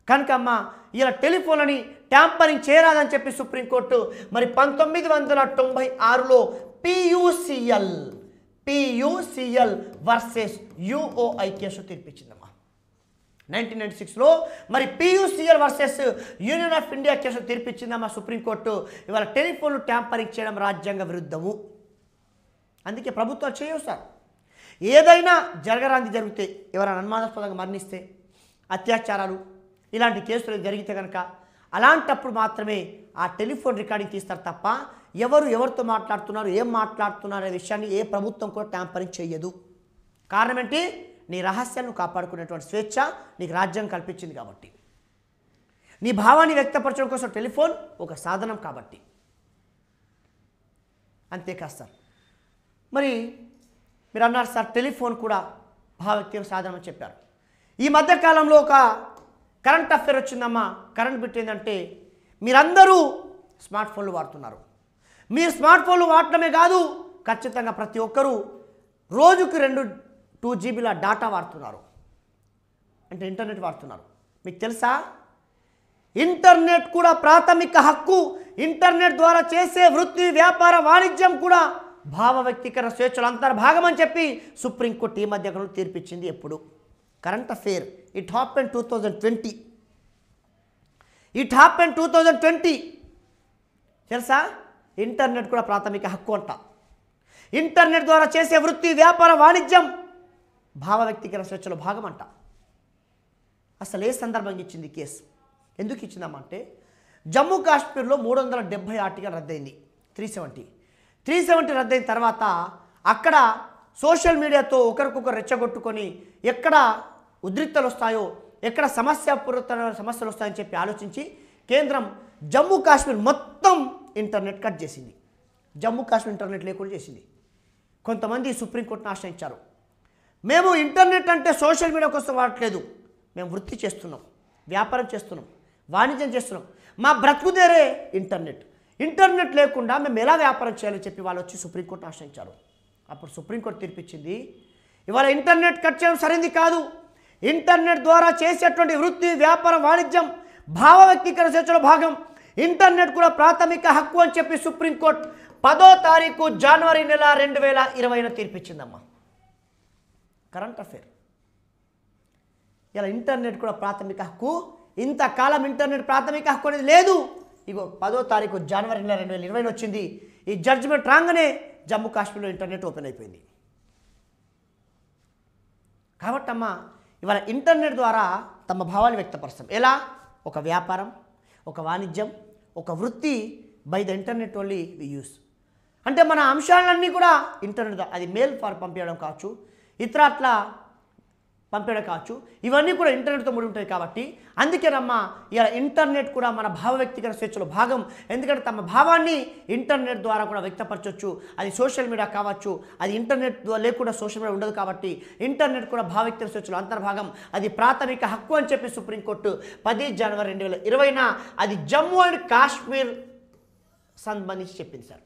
కనుక అమ్మ ఇలా టెలిఫోన్లని ట్యాంపరింగ్ చేయరాదని చెప్పి సుప్రీంకోర్టు మరి 1996లో పియుసిఎల్ వర్సెస్ యుఓఐ కేసు తీర్పిచ్చిందమ్మా. 1996లో మరి PUCL versus union of India case తీర్పిచ్చిందమ్మా సుప్రీంకోర్టు. ఇవాళ టెలిఫోన్లు ట్యాంపరింగ్ చేయడం రాజ్యాంగ విరుద్ధము. అందుకే ప్రభుత్వాలు చేయవు సార్. ఏదైనా జరగరాంది జరిగితే, ఎవరైనా అనుమానాస్పదంగా మరణిస్తే, అత్యాచారాలు ఇలాంటి కేసులు జరిగితే కనుక అలాంటప్పుడు మాత్రమే ఆ టెలిఫోన్ రికార్డింగ్ తీస్తారు తప్ప ఎవరితో మాట్లాడుతున్నారు, ఏం మాట్లాడుతున్నారు అనే విషయాన్ని ఏ ప్రభుత్వం కూడా ట్యాంపరింగ్ చేయదు. కారణం ఏంటి? నీ రహస్యాలను కాపాడుకునేటువంటి స్వేచ్ఛ నీకు రాజ్యాంగం కల్పించింది కాబట్టి. నీ భావాన్ని వ్యక్తపరచడం కోసం టెలిఫోన్ ఒక సాధనం కాబట్టి. అంతేకాదు సార్. మరి మీరు అన్నారు సార్ టెలిఫోన్ కూడా భావవ్యక్తి సాధనం అని చెప్పారు. ఈ మధ్యకాలంలో ఒక కరెంట్ అఫేర్ వచ్చిందమ్మా. కరెంట్ బిట్ ఏంటంటే మీరందరూ స్మార్ట్ ఫోన్లు వాడుతున్నారు. మీరు స్మార్ట్ ఫోన్లు వాడటమే కాదు, ఖచ్చితంగా ప్రతి ఒక్కరూ రోజుకి 2 GB డాటా వాడుతున్నారు, అంటే ఇంటర్నెట్ వాడుతున్నారు. మీకు తెలుసా? ఇంటర్నెట్ కూడా ప్రాథమిక హక్కు. ఇంటర్నెట్ ద్వారా చేసే వృత్తి, వ్యాపార, వాణిజ్యం కూడా భావ వ్యక్తీకరణ స్వేచ్ఛలు అంతర్భాగం అని చెప్పి సుప్రీంకోర్టు ఈ మధ్యకాలంలో తీర్పిచ్చింది. ఎప్పుడు? Current affair. It happen 2020. తెలుసా? ఇంటర్నెట్ కూడా ప్రాథమిక హక్కు అంట. ఇంటర్నెట్ ద్వారా చేసే వృత్తి, వ్యాపార, వాణిజ్యం భావ వ్యక్తీకరణ స్వేచ్ఛలో భాగం అంట. అసలు ఏ సందర్భంగా ఇచ్చింది కేసు? ఎందుకు ఇచ్చిందమ్మా అంటే జమ్మూ కాశ్మీర్లో 370 ఆర్టికల్ రద్దయింది. 370 రద్దయిన తర్వాత అక్కడ సోషల్ మీడియాతో ఒకరికొకరు రెచ్చగొట్టుకొని ఎక్కడ ఉద్రిక్తలు వస్తాయో, ఎక్కడ సమస్యలు వస్తాయని చెప్పి ఆలోచించి కేంద్రం జమ్మూ కాశ్మీర్ మొత్తం ఇంటర్నెట్ కట్ చేసింది. జమ్మూ కాశ్మీర్ ఇంటర్నెట్ లేకుండా చేసింది. కొంతమంది సుప్రీంకోర్టును ఆశ్రయించారు. మేము ఇంటర్నెట్ అంటే సోషల్ మీడియా కోసం వాడట్లేదు, మేము వృత్తి చేస్తున్నాం, వ్యాపారం చేస్తున్నాం, వాణిజ్యం చేస్తున్నాం, మా బ్రతుకుదేరే ఇంటర్నెట్ లేకుండా మేము ఎలా వ్యాపారం చేయాలని చెప్పి వాళ్ళు వచ్చి సుప్రీంకోర్టును ఆశ్రయించారు. అప్పుడు సుప్రీంకోర్టు తీర్పిచ్చింది, ఇవాళ ఇంటర్నెట్ కట్ చేయడం సరైనది కాదు. ఇంటర్నెట్ ద్వారా చేసేటువంటి వృత్తి, వ్యాపారం, వాణిజ్యం భావ వ్యక్తీకరణ స్వేచ్ఛలో భాగం. ఇంటర్నెట్ కూడా ప్రాథమిక హక్కు అని చెప్పి సుప్రీంకోర్టు 10వ తారీఖు జనవరి 2020 తీర్పిచ్చిందమ్మా. Current affair. ఇలా ఇంటర్నెట్ కూడా ప్రాథమిక హక్కు. ఇంతకాలం ఇంటర్నెట్ ప్రాథమిక హక్కు అనేది లేదు. ఇగో 10వ తారీఖు జనవరి 2020 వచ్చింది. ఈ జడ్జిమెంట్ రాగానే జమ్మూ కాశ్మీర్లో ఇంటర్నెట్ ఓపెన్ అయిపోయింది. కాబట్టి అమ్మ ఇవాళ ఇంటర్నెట్ ద్వారా తమ భావాలు వ్యక్తపరుస్తాం. ఎలా? ఒక వ్యాపారం, ఒక వాణిజ్యం, ఒక వృత్తి by the internet only we use. అంటే మన అంశాలన్నీ కూడా ఇంటర్నెట్, అది మెయిల్ ఫార్ పంపించడం కావచ్చు, ఇతర అట్లా పంపేయడం కావచ్చు, ఇవన్నీ కూడా ఇంటర్నెట్తో ముడి ఉంటాయి కాబట్టి అందుకేనమ్మా ఇలా ఇంటర్నెట్ కూడా మన భావ వ్యక్తీకరణ స్వేచ్ఛలో భాగం. ఎందుకంటే తమ భావాన్ని ఇంటర్నెట్ ద్వారా కూడా వ్యక్తపరచవచ్చు. అది సోషల్ మీడియా కావచ్చు, అది ఇంటర్నెట్ లేకుండా సోషల్ మీడియా ఉండదు కాబట్టి ఇంటర్నెట్ కూడా భావ వ్యక్తీకరణ స్వేచ్ఛలో అంతర్భాగం. అది ప్రాథమిక హక్కు అని చెప్పి సుప్రీంకోర్టు 10 జనవరి 2020న అది జమ్మూ అండ్ కాశ్మీర్ సంబంధించి చెప్పింది sir.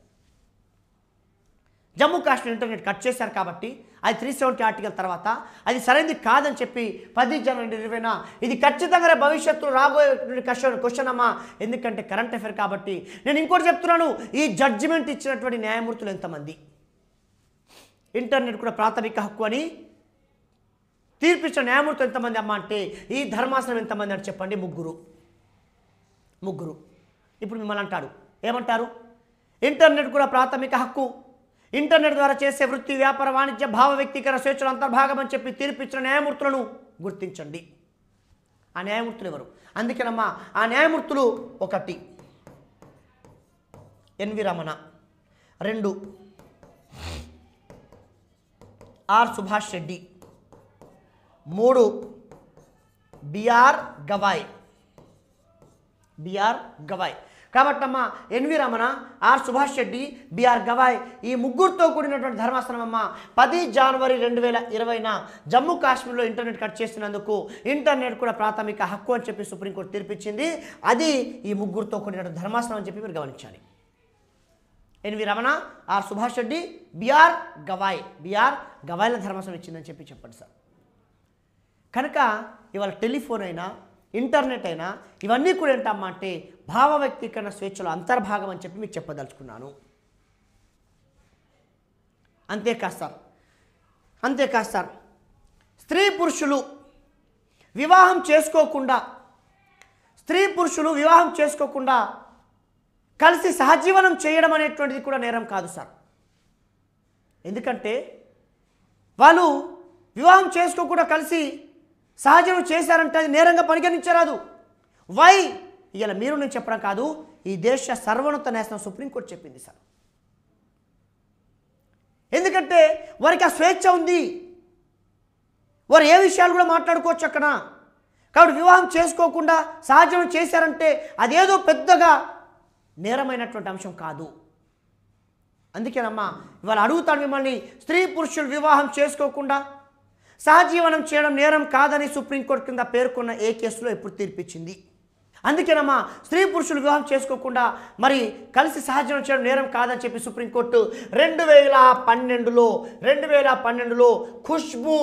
Jammu Kashmir internet cut చేశారు కాబట్టి అది 370 ఆర్టికల్ తర్వాత అది సరైనది కాదని చెప్పి 10 జనవరి 2020న ఇది ఖచ్చితంగా భవిష్యత్తులో రాబోయే క్వశ్చన్ అమ్మా, ఎందుకంటే కరెంట్ అఫైర్ కాబట్టి. నేను ఇంకోటి చెప్తున్నాను, ఈ జడ్జిమెంట్ ఇచ్చినటువంటి న్యాయమూర్తులు ఎంతమంది, ఇంటర్నెట్ కూడా ప్రాథమిక హక్కు అని తీర్పిచ్చిన న్యాయమూర్తులు ఎంతమంది అమ్మా అంటే ఈ ధర్మాసనం ఎంతమంది అని చెప్పండి? ముగ్గురు. ఇప్పుడు మిమ్మల్ని అంటాడు, ఏమంటారు? ఇంటర్నెట్ కూడా ప్రాథమిక హక్కు, ఇంటర్నెట్ ద్వారా చేసే వృత్తి, వ్యాపార, వాణిజ్య, భావ వ్యక్తీకరణ స్వేచ్ఛలో అంతర్భాగం అని చెప్పి తీర్పిచ్చిన న్యాయమూర్తులను గుర్తించండి. ఆ న్యాయమూర్తులు ఎవరు? అందుకేనమ్మా ఆ న్యాయమూర్తులు 1 N V Ramana, 2 R Subhash Reddy, 3 B R Gavai. కాబట్టి అమ్మ N V Ramana, R Subhash Reddy, B R Gavai ఈ ముగ్గురుతో కూడినటువంటి ధర్మాసనం అమ్మ 10 జనవరి 2020న జమ్మూ కాశ్మీర్లో ఇంటర్నెట్ కట్ చేసినందుకు ఇంటర్నెట్ కూడా ప్రాథమిక హక్కు అని చెప్పి సుప్రీంకోర్టు తీర్పిచ్చింది. అది ఈ ముగ్గురుతో కూడినటువంటి ధర్మాసనం అని చెప్పి మీరు గమనించాలి. NV Ramana, R Subhash Reddy, BR గవాయ్ల ధర్మాసనం ఇచ్చిందని చెప్పండి సార్. కనుక ఇవాళ టెలిఫోన్ అయినా ఇంటర్నెట్ అయినా ఇవన్నీ కూడా ఏంటమ్మా అంటే భావ వ్యక్తీకరణ స్వేచ్ఛలో అంతర్భాగం అని చెప్పి మీకు చెప్పదలుచుకున్నాను. అంతేకాదు సార్, స్త్రీ పురుషులు వివాహం చేసుకోకుండా కలిసి సహజీవనం చేయడం అనేటువంటిది కూడా నేరం కాదు సార్. ఎందుకంటే వాళ్ళు వివాహం చేసుకోకుండా కలిసి సహజీవనం చేశారంటే అది నేరంగా పరిగణించరాదు. వై? ఇలా మీరు నేను చెప్పడం కాదు, ఈ దేశ సర్వోన్నత న్యాయస్థానం సుప్రీంకోర్టు చెప్పింది సార్. ఎందుకంటే వారికి ఆ స్వేచ్ఛ ఉంది, వారు ఏ విషయాలు కూడా మాట్లాడుకోవచ్చు అక్కడ. కాబట్టి వివాహం చేసుకోకుండా సహజీవనం చేశారంటే అదేదో పెద్దగా నేరమైనటువంటి అంశం కాదు. అందుకేనమ్మా ఇవాళ అడుగుతాను మిమ్మల్ని, స్త్రీ పురుషులు వివాహం చేసుకోకుండా సహజీవనం చేయడం నేరం కాదని సుప్రీంకోర్టు కింద పేర్కొన్న ఏ కేసులో ఎప్పుడు తీర్పిచ్చింది? అందుకేనమ్మా స్త్రీ పురుషులు వివాహం చేసుకోకుండా మరి కలిసి సహజీవనం చేయడం నేరం కాదని చెప్పి సుప్రీంకోర్టు 2012లో ఖుష్బూ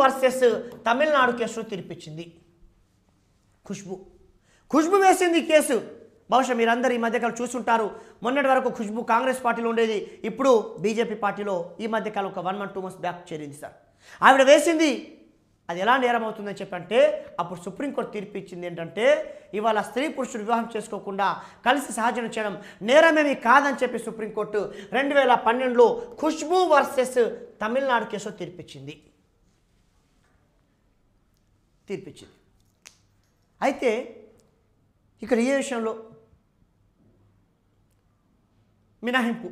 వర్సెస్ తమిళనాడు కేసులో తీర్పిచ్చింది. ఖుష్బూ వేసింది కేసు. బహుశా మీరందరూ ఈ మధ్యకాలం చూసుంటారు. మొన్నటి వరకు ఖుష్బూ కాంగ్రెస్ పార్టీలో ఉండేది, ఇప్పుడు బీజేపీ పార్టీలో ఈ మధ్యకాలం ఒక 1 month 2 months బ్యాక్ చేరింది సార్. ఆవిడ వేసింది అది ఎలా నేరం అవుతుందని చెప్పంటే అప్పుడు సుప్రీంకోర్టు తీర్పు ఇచ్చింది ఏంటంటే ఇవాళ స్త్రీ పురుషులు వివాహం చేసుకోకుండా కలిసి సహజీవనం చేయడం నేరమేమీ కాదని చెప్పి సుప్రీంకోర్టు 2012లో ఖుష్బూ వర్సెస్ తమిళనాడు కేసులో తీర్పిచ్చింది. అయితే ఇక్కడ ఏ విషయంలో మినహాయింపు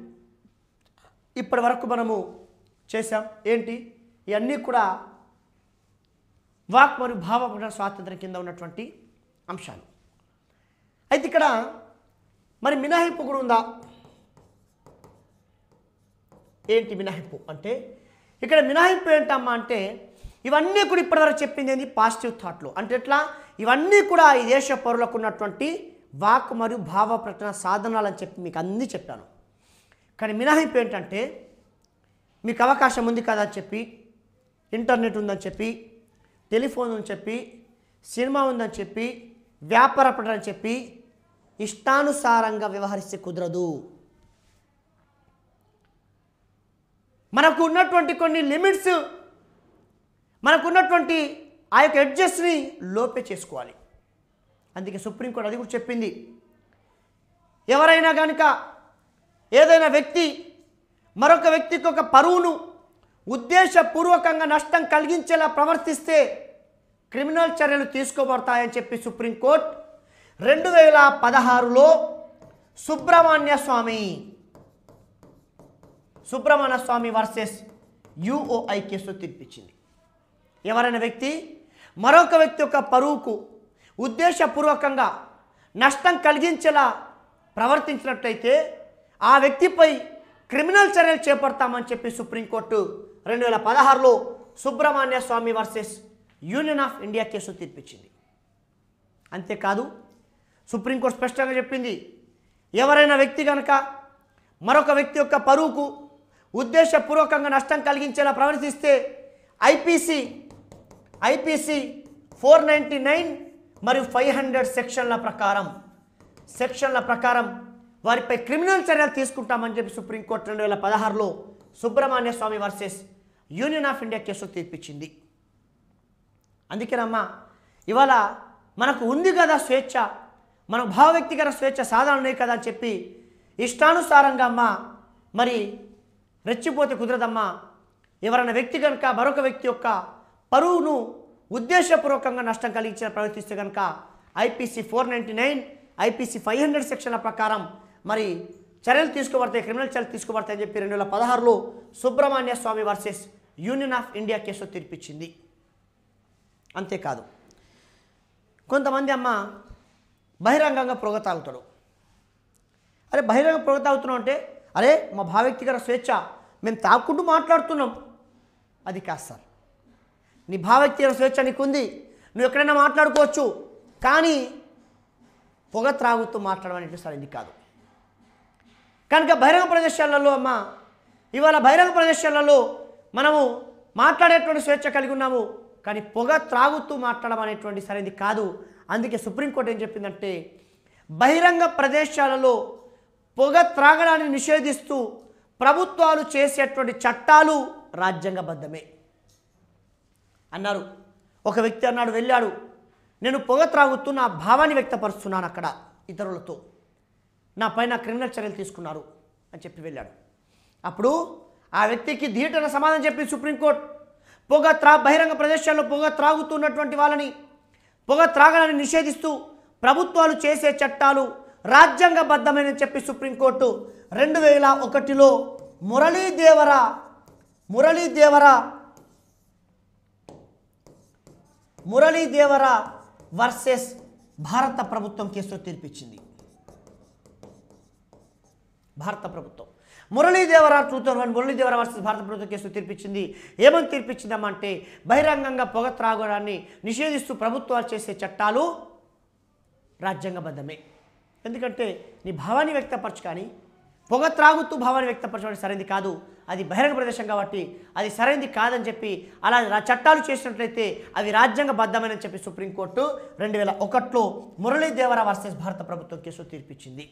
ఇప్పటి వరకు మనము చేశాం ఏంటి? ఇవన్నీ కూడా వాక్ మరియు భావ ప్రకటన స్వాతంత్రం కింద ఉన్నటువంటి అంశాలు. అయితే ఇక్కడ మరి మినహాయింపు కూడా ఉందా? ఏంటి మినహాయింపు అంటే ఇక్కడ మినహాయింపు ఏంటమ్మా అంటే ఇవన్నీ కూడా ఇప్పటివరకు చెప్పింది ఏంటి? పాజిటివ్ థాట్లో. అంటే ఎట్లా? ఇవన్నీ కూడా ఈ దేశ పౌరులకు ఉన్నటువంటి వాక్ మరియు భావ ప్రకటన సాధనాలు అని చెప్పి మీకు అన్నీ చెప్పాను. కానీ మినహాయింపు ఏంటంటే మీకు అవకాశం ఉంది కదా అని చెప్పి, ఇంటర్నెట్ ఉందని చెప్పి, టెలిఫోన్ ఉందని చెప్పి, సినిమా ఉందని చెప్పి, వ్యాపార ప్రకటన అని చెప్పి ఇష్టానుసారంగా వ్యవహరిస్తే కుదరదు. మనకు ఉన్నటువంటి కొన్ని లిమిట్స్, మనకున్నటువంటి ఆ యొక్క ఎడ్జస్ట్ని లోపే చేసుకోవాలి. అందుకే సుప్రీంకోర్టు అది కూడా చెప్పింది. ఎవరైనా కనుక ఏదైనా వ్యక్తి మరొక వ్యక్తికి ఒక పరువును ఉద్దేశపూర్వకంగా నష్టం కలిగించేలా ప్రవర్తిస్తే క్రిమినల్ చర్యలు తీసుకోబడతాయని చెప్పి సుప్రీంకోర్టు 2016లో సుబ్రహ్మణ్య స్వామి వర్సెస్ యుఓఐ కేసులో తీర్పిచ్చింది. ఎవరైనా వ్యక్తి మరొక వ్యక్తి యొక్క పరువుకు ఉద్దేశపూర్వకంగా నష్టం కలిగించేలా ప్రవర్తించినట్లయితే ఆ వ్యక్తిపై క్రిమినల్ చర్యలు చేపడతామని చెప్పి సుప్రీంకోర్టు 2016లో Subramanya Swamy versus union of India case తీర్పిచ్చింది. అంతేకాదు సుప్రీంకోర్టు స్పష్టంగా చెప్పింది, ఎవరైనా వ్యక్తి కనుక మరొక వ్యక్తి యొక్క పరువుకు ఉద్దేశపూర్వకంగా నష్టం కలిగించేలా ప్రవర్తిస్తే ఐపీసీ 499 మరియు 500 సెక్షన్ల ప్రకారం వారిపై క్రిమినల్ చర్యలు తీసుకుంటామని చెప్పి సుప్రీంకోర్టు 2016లో Subramanya Swamy versus union of India case తీర్పిచ్చింది. అందుకేనమ్మా ఇవాళ మనకు ఉంది కదా స్వేచ్ఛ, మన భావ వ్యక్తిగత స్వేచ్ఛ సాధన ఉన్నాయి కదా అని చెప్పి ఇష్టానుసారంగా అమ్మా మరి రెచ్చిపోతే కుదరదమ్మా. ఎవరైనా వ్యక్తి కనుక మరొక వ్యక్తి యొక్క పరువును ఉద్దేశపూర్వకంగా నష్టం కలిగించిన ప్రవర్తిస్తే కనుక ఐపీసీ 499 ఐపీసీ 500 సెక్షన్ల ప్రకారం మరి చర్యలు తీసుకోబడతాయి, క్రిమినల్ చర్యలు తీసుకోబడతాయని చెప్పి 2016లో Subramanya Swamy versus union of India case తీర్పిచ్చింది. అంతేకాదు కొంతమంది అమ్మ బహిరంగంగా పొగ తాగుతాడు. అరే బహిరంగ పొగ తాగుతున్నాం అంటే అరే మా భావ్యక్తిగత స్వేచ్ఛ, మేము తాగుకుంటూ మాట్లాడుతున్నాం. అది కాదు సార్, నీ భావ్యక్తిగత స్వేచ్ఛ నీకుంది, నువ్వు ఎక్కడైనా మాట్లాడుకోవచ్చు, కానీ పొగ త్రాగుతూ మాట్లాడడం అనేది సార్ ఇది కాదు. కనుక బహిరంగ ప్రదేశాలలో అమ్మ ఇవాళ బహిరంగ ప్రదేశాలలో మనము మాట్లాడేటువంటి స్వేచ్ఛ కలిగి ఉన్నాము, కానీ పొగ త్రాగుతూ మాట్లాడడం అనేటువంటి సరైనది కాదు. అందుకే సుప్రీంకోర్టు ఏం చెప్పిందంటే బహిరంగ ప్రదేశాలలో పొగ త్రాగడాన్ని నిషేధిస్తూ ప్రభుత్వాలు చేసేటువంటి చట్టాలు రాజ్యాంగబద్ధమే అన్నారు. ఒక వ్యక్తి అన్నాడు, వెళ్ళాడు, నేను పొగ త్రాగుతూ నా భావాన్ని వ్యక్తపరుస్తున్నాను అక్కడ ఇతరులతో, నా పైన క్రిమినల్ చర్యలు తీసుకున్నారు అని చెప్పి వెళ్ళాడు. అప్పుడు ఆ వ్యక్తికి ధీటన సమాధానం చెప్పి సుప్రీంకోర్టు బహిరంగ ప్రదేశాల్లో పొగ త్రాగుతున్నటువంటి వాళ్ళని పొగ త్రాగడాన్ని నిషేధిస్తూ ప్రభుత్వాలు చేసే చట్టాలు రాజ్యాంగబద్ధమని చెప్పి సుప్రీంకోర్టు 2001లో మురళీదేవర వర్సెస్ భారత ప్రభుత్వం కేసులో తీర్పిచ్చింది. భారత ప్రభుత్వం మురళీదేవర 2001 మురళీదేవర వర్సెస్ భారత ప్రభుత్వం కేసులో తీర్పిచ్చింది. ఏమని తీర్పిచ్చిందమ్మా అంటే బహిరంగంగా పొగ త్రాగడాన్ని నిషేధిస్తూ ప్రభుత్వాలు చేసే చట్టాలు రాజ్యాంగబద్ధమే. ఎందుకంటే నీ భావాన్ని వ్యక్తపరచు, కానీ పొగ త్రాగుతూ భావాన్ని వ్యక్తపరచడం సరైనది కాదు, అది బహిరంగ ప్రదేశం కాబట్టి అది సరైనది కాదని చెప్పి అలా చట్టాలు చేసినట్లయితే అవి రాజ్యాంగబద్ధమని చెప్పి సుప్రీంకోర్టు 2001లో మురళీదేవర వర్సెస్ భారత ప్రభుత్వం కేసులో తీర్పిచ్చింది.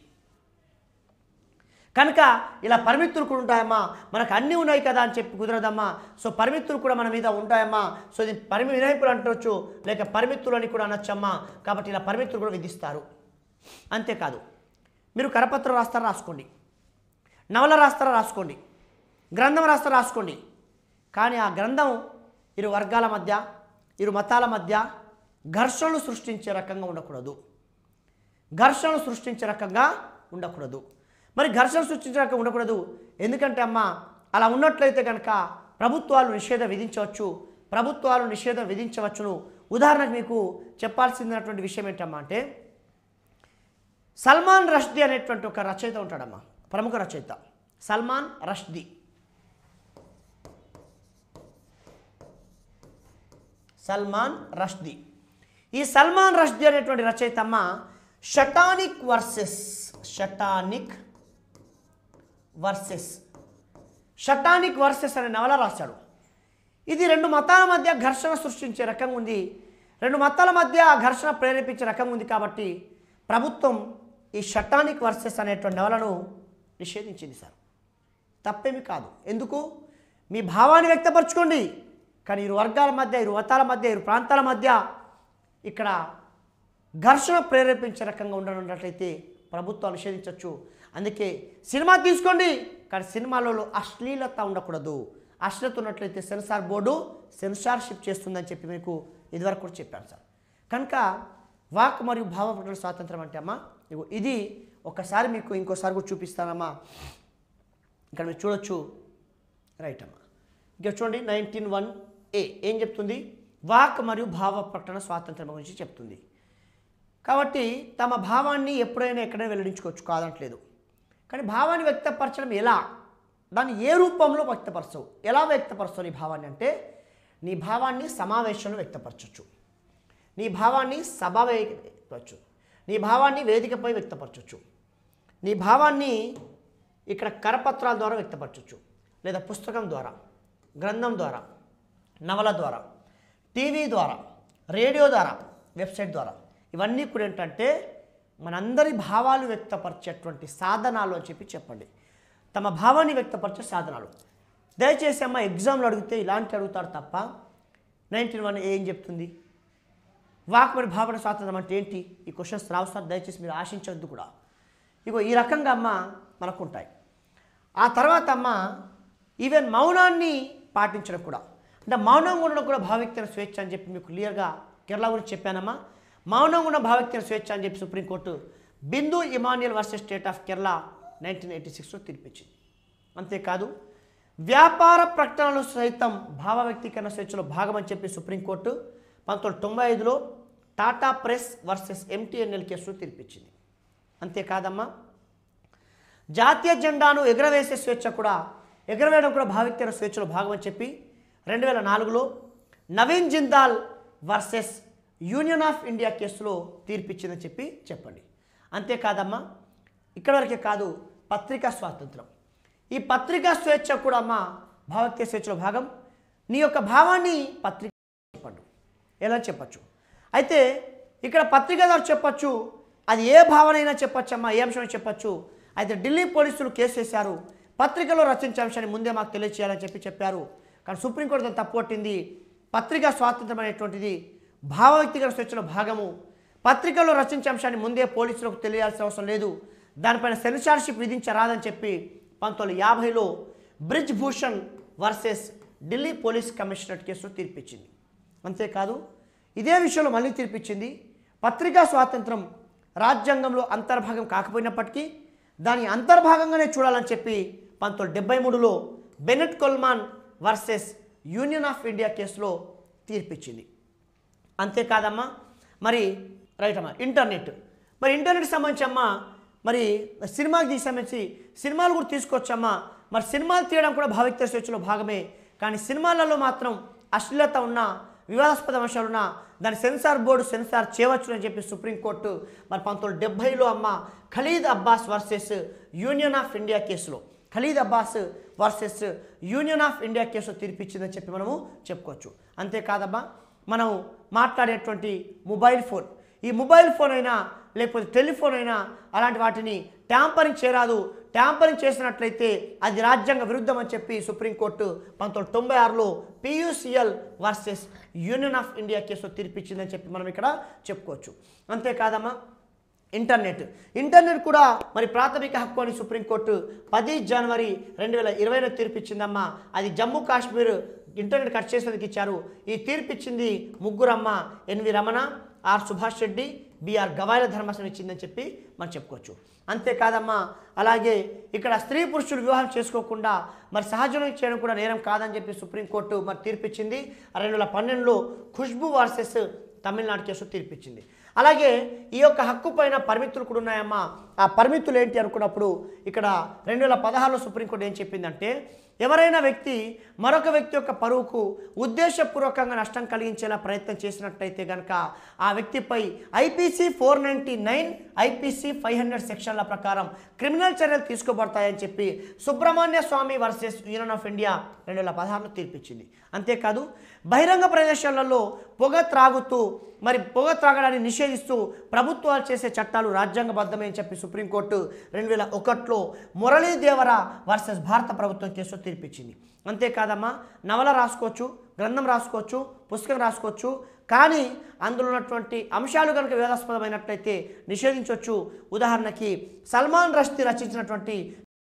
కనుక ఇలా పరిమితులు కూడా ఉంటాయమ్మా, మనకు అన్నీ ఉన్నాయి కదా అని చెప్పి కుదరదమ్మా. సో పరిమితులు కూడా మన మీద ఉంటాయమ్మా. సో ఇది వినాయకులు అంటవచ్చు, లేక పరిమితులు అని కూడా అనొచ్చమ్మా. కాబట్టి ఇలా పరిమితులు కూడా విధిస్తారు. అంతేకాదు మీరు కరపత్రం రాస్తారా రాసుకోండి, నవల రాస్తారా రాసుకోండి, గ్రంథం రాస్తారా రాసుకోండి, కానీ ఆ గ్రంథం ఇరు వర్గాల మధ్య ఇరు మతాల మధ్య ఘర్షణలు సృష్టించే రకంగా ఉండకూడదు. మరి ఘర్షణ సృష్టించే రకంగా ఉండకూడదు. ఎందుకంటే అమ్మా అలా ఉన్నట్లయితే కనుక ప్రభుత్వాలు నిషేధం విధించవచ్చును. ఉదాహరణకు మీకు చెప్పాల్సినటువంటి విషయం ఏంటమ్మా అంటే సల్మాన్ రష్దీ అనేటువంటి ఒక రచయిత ఉంటాడమ్మా, ప్రముఖ రచయిత సల్మాన్ రష్దీ. ఈ సల్మాన్ రష్దీ అనేటువంటి రచయిత అమ్మ షటానిక్ వర్సెస్ అనే నవల రాశాడు. ఇది రెండు మతాల మధ్య ఘర్షణ సృష్టించే రకంగా ఉంది, రెండు మతాల మధ్య ఘర్షణ ప్రేరేపించే రకంగా ఉంది. కాబట్టి ప్రభుత్వం ఈ షటానిక్ వర్సెస్ అనేటువంటి నవలను నిషేధించింది సార్. తప్పేమి కాదు, ఎందుకు మీ భావాన్ని వ్యక్తపరచుకోండి, కానీ ఇరు వర్గాల మధ్య ఇరు మతాల మధ్య ఇరు ప్రాంతాల మధ్య ఇక్కడ ఘర్షణ ప్రేరేపించే రకంగా ఉండనట్లయితే ప్రభుత్వాలు నిషేధించవచ్చు. అందుకే సినిమా తీసుకోండి, కానీ సినిమాలలో అశ్లీలత ఉండకూడదు. అశ్లీలత ఉన్నట్లయితే సెన్సార్ బోర్డు సెన్సార్షిప్ చేస్తుందని చెప్పి మీకు ఇదివరకు కూడా చెప్పాను సార్. కనుక వాక్ మరియు భావ ప్రకటన స్వాతంత్రం అంటే అమ్మా ఇది ఒకసారి మీకు ఇంకోసారి కూడా చూపిస్తానమ్మా. ఇక్కడ మీరు చూడొచ్చు, రైట్ అమ్మా. ఇక చూడండి 19(1)(a) ఏం చెప్తుంది? వాక్ మరియు భావ ప్రకటన స్వాతంత్రం గురించి చెప్తుంది. కాబట్టి తమ భావాన్ని ఎప్పుడైనా ఎక్కడైనా వెల్లడించుకోవచ్చు, కాదంటలేదు. కానీ భావాన్ని వ్యక్తపరచడం ఎలా, దాన్ని ఏ రూపంలో వ్యక్తపరచవు, ఎలా వ్యక్తపరచవు నీ భావాన్ని అంటే, నీ భావాన్ని సమావేశంలో వ్యక్తపరచవచ్చు, నీ భావాన్ని సభ వ్యక్తపరచు, నీ భావాన్ని వేదికపై వ్యక్తపరచవచ్చు, నీ భావాన్ని ఇక్కడ కరపత్రాల ద్వారా వ్యక్తపరచవచ్చు, లేదా పుస్తకం ద్వారా, గ్రంథం ద్వారా, నవల ద్వారా, టీవీ ద్వారా, రేడియో ద్వారా, వెబ్సైట్ ద్వారా. ఇవన్నీ కూడా ఏంటంటే మనందరి భావాలు వ్యక్తపరిచేటువంటి సాధనాలు అని చెప్పండి. తమ భావాన్ని వ్యక్తపరిచే సాధనాలు. దయచేసి అమ్మ ఎగ్జామ్లో అడిగితే ఇలాంటి అడుగుతారు తప్ప 19(1) ఏం చెప్తుంది? వాక్ మరియు భావన స్వాతంత్రం అంటే ఏంటి? ఈ క్వశ్చన్స్ రావు సార్, దయచేసి మీరు ఆశించవద్దు కూడా. ఇగో ఈ రకంగా అమ్మ మనకు ఉంటాయి. ఆ తర్వాత అమ్మ ఈవెన్ మౌనాన్ని పాటించడం కూడా, అంటే మౌనంగా ఉండడం కూడా భావవ్యక్తన స్వేచ్ఛ అని చెప్పి మీకు క్లియర్గా కేరళ గురించి చెప్పానమ్మా. మౌనంగా ఉన్న భావవ్యక్తన స్వేచ్ఛ అని చెప్పి supreme court Bindu Emmanuel versus state of Kerala 1986లో తీర్పిచ్చింది. అంతేకాదు వ్యాపార ప్రకటనలు సైతం భావ వ్యక్తీకరణ స్వేచ్ఛలో భాగమని చెప్పి సుప్రీంకోర్టు 1995లో టాటా ప్రెస్ వర్సెస్ MTNL కేసులో తీర్పిచ్చింది. అంతేకాదమ్మా జాతీయ జెండాను ఎగరవేసే స్వేచ్ఛ కూడా, ఎగరవేయడం కూడా భావవ్యక్తీకరణ స్వేచ్ఛలో భాగమని చెప్పి 2004లో Naveen Jindal versus union of India కేసులో తీర్పిచ్చిందని చెప్పండి. అంతేకాదమ్మా ఇక్కడ వరకే కాదు, పత్రికా స్వాతంత్రం, ఈ పత్రికా స్వేచ్ఛ కూడా అమ్మ భావవ్యక్తీకరణ స్వేచ్ఛలో భాగం. నీ యొక్క భావాన్ని పత్రిక చెప్పండు, ఎలా చెప్పచ్చు. అయితే ఇక్కడ పత్రిక ద్వారా చెప్పచ్చు, అది ఏ భావనైనా చెప్పచ్చమ్మా, ఏ అంశం చెప్పచ్చు. అయితే ఢిల్లీ పోలీసులు కేసు వేశారు, పత్రికలో రచించే అంశాన్ని ముందే మాకు తెలియచేయాలని చెప్పారు. కానీ సుప్రీంకోర్టు దాన్ని తప్పుపట్టింది. పత్రికా స్వాతంత్రం అనేటువంటిది భావ వ్యక్తీకరణ స్వేచ్ఛలో భాగము. పత్రికలో రచించే అంశాన్ని ముందే పోలీసులకు తెలియాల్సిన అవసరం లేదు, దానిపైన సెన్సార్షిప్ విధించరాదని చెప్పి 1950లో Brij Bhushan versus Delhi police commissionerate కేసులో తీర్పిచ్చింది. అంతేకాదు ఇదే విషయంలో మళ్ళీ తీర్పిచ్చింది, పత్రికా స్వాతంత్రం రాజ్యాంగంలో అంతర్భాగం కాకపోయినప్పటికీ దాని అంతర్భాగంగానే చూడాలని చెప్పి 1973లో Bennett Coleman versus union of India కేసులో తీర్పిచ్చింది. అంతేకాదమ్మా మరి రైట్ అమ్మా ఇంటర్నెట్, మరి ఇంటర్నెట్ సంబంధించి అమ్మా మరి సినిమాకి సంబంధించి సినిమాలు కూడా తీసుకొచ్చమ్మా. మరి సినిమాలు తీయడం కూడా భావవ్యక్తీకరణ స్వేచ్ఛలో భాగమే. కానీ సినిమాలలో మాత్రం అశ్లీలత ఉన్న, వివాదాస్పద అంశాలున్న దాని సెన్సార్ బోర్డు సెన్సార్ చేయవచ్చు అని చెప్పి సుప్రీంకోర్టు మరి 1970లో అమ్మ Khalid Abbas versus union of India కేసులో, Khalid Abbas versus union of India కేసులో తీర్పిచ్చిందని చెప్పి మనము చెప్పుకోవచ్చు. అంతేకాదమ్మా మనం మాట్లాడేటువంటి మొబైల్ ఫోన్, ఈ మొబైల్ ఫోన్ అయినా లేకపోతే టెలిఫోన్ అయినా అలాంటి వాటిని ట్యాంపరింగ్ చేయరాదు, ట్యాంపరింగ్ చేసినట్లయితే అది రాజ్యాంగ విరుద్ధం అని చెప్పి సుప్రీంకోర్టు 1996లో PUCL versus union of India కేసులో తీర్పిచ్చిందని చెప్పి మనం ఇక్కడ చెప్పుకోవచ్చు. అంతేకాదమ్మా ఇంటర్నెట్ కూడా మరి ప్రాథమిక హక్కు అని సుప్రీంకోర్టు 10 జనవరి 2020లో తీర్పిచ్చిందమ్మా. అది జమ్మూ కాశ్మీర్ ఇంటర్నెట్ కట్ చేసేందుకు ఇచ్చారు. ఈ తీర్పిచ్చింది ముగ్గురమ్మ, NV Ramana, R Subhash Reddy, BR గవాయిల ధర్మాసనం ఇచ్చిందని చెప్పి మనం చెప్పుకోవచ్చు. అంతేకాదమ్మా అలాగే ఇక్కడ స్త్రీ పురుషులు వివాహం చేసుకోకుండా మరి సహజీవనం చేయడం కూడా నేరం కాదని చెప్పి సుప్రీంకోర్టు మరి తీర్పిచ్చింది. 2012లో ఖుష్బు వర్సెస్ తమిళనాడు కేసు తీర్పిచ్చింది. అలాగే ఈ యొక్క హక్కు పైన పరిమితులు కూడా ఉన్నాయమ్మా. ఆ పరిమితులు ఏంటి అనుకున్నప్పుడు ఇక్కడ 2016లో సుప్రీంకోర్టు ఏం చెప్పిందంటే, ఎవరైనా వ్యక్తి మరొక వ్యక్తి యొక్క పరువుకు ఉద్దేశపూర్వకంగా నష్టం కలిగించేలా ప్రయత్నం చేసినట్లయితే కనుక ఆ వ్యక్తిపై IPC 499, IPC 500 సెక్షన్ల ప్రకారం క్రిమినల్ చర్యలు తీసుకోబడతాయని చెప్పి Subrahmanya Swamy versus union of India 2016లో తీర్పిచ్చింది. అంతేకాదు బహిరంగ ప్రదేశాలలో పొగ త్రాగడాన్ని నిషేధిస్తూ ప్రభుత్వాలు చేసే చట్టాలు రాజ్యాంగబద్ధమే అని చెప్పి సుప్రీంకోర్టు 2001లో మురళీదేవర వర్సెస్ భారత ప్రభుత్వం కేసులో తీర్పిచ్చింది. అంతేకాదమ్మా నవల రాసుకోవచ్చు, గ్రంథం రాసుకోవచ్చు, పుస్తకం రాసుకోవచ్చు, కానీ అందులో ఉన్నటువంటి అంశాలు కనుక వివాదాస్పదమైనట్లయితే నిషేధించవచ్చు. ఉదాహరణకి సల్మాన్ రష్దీ రచించినటువంటి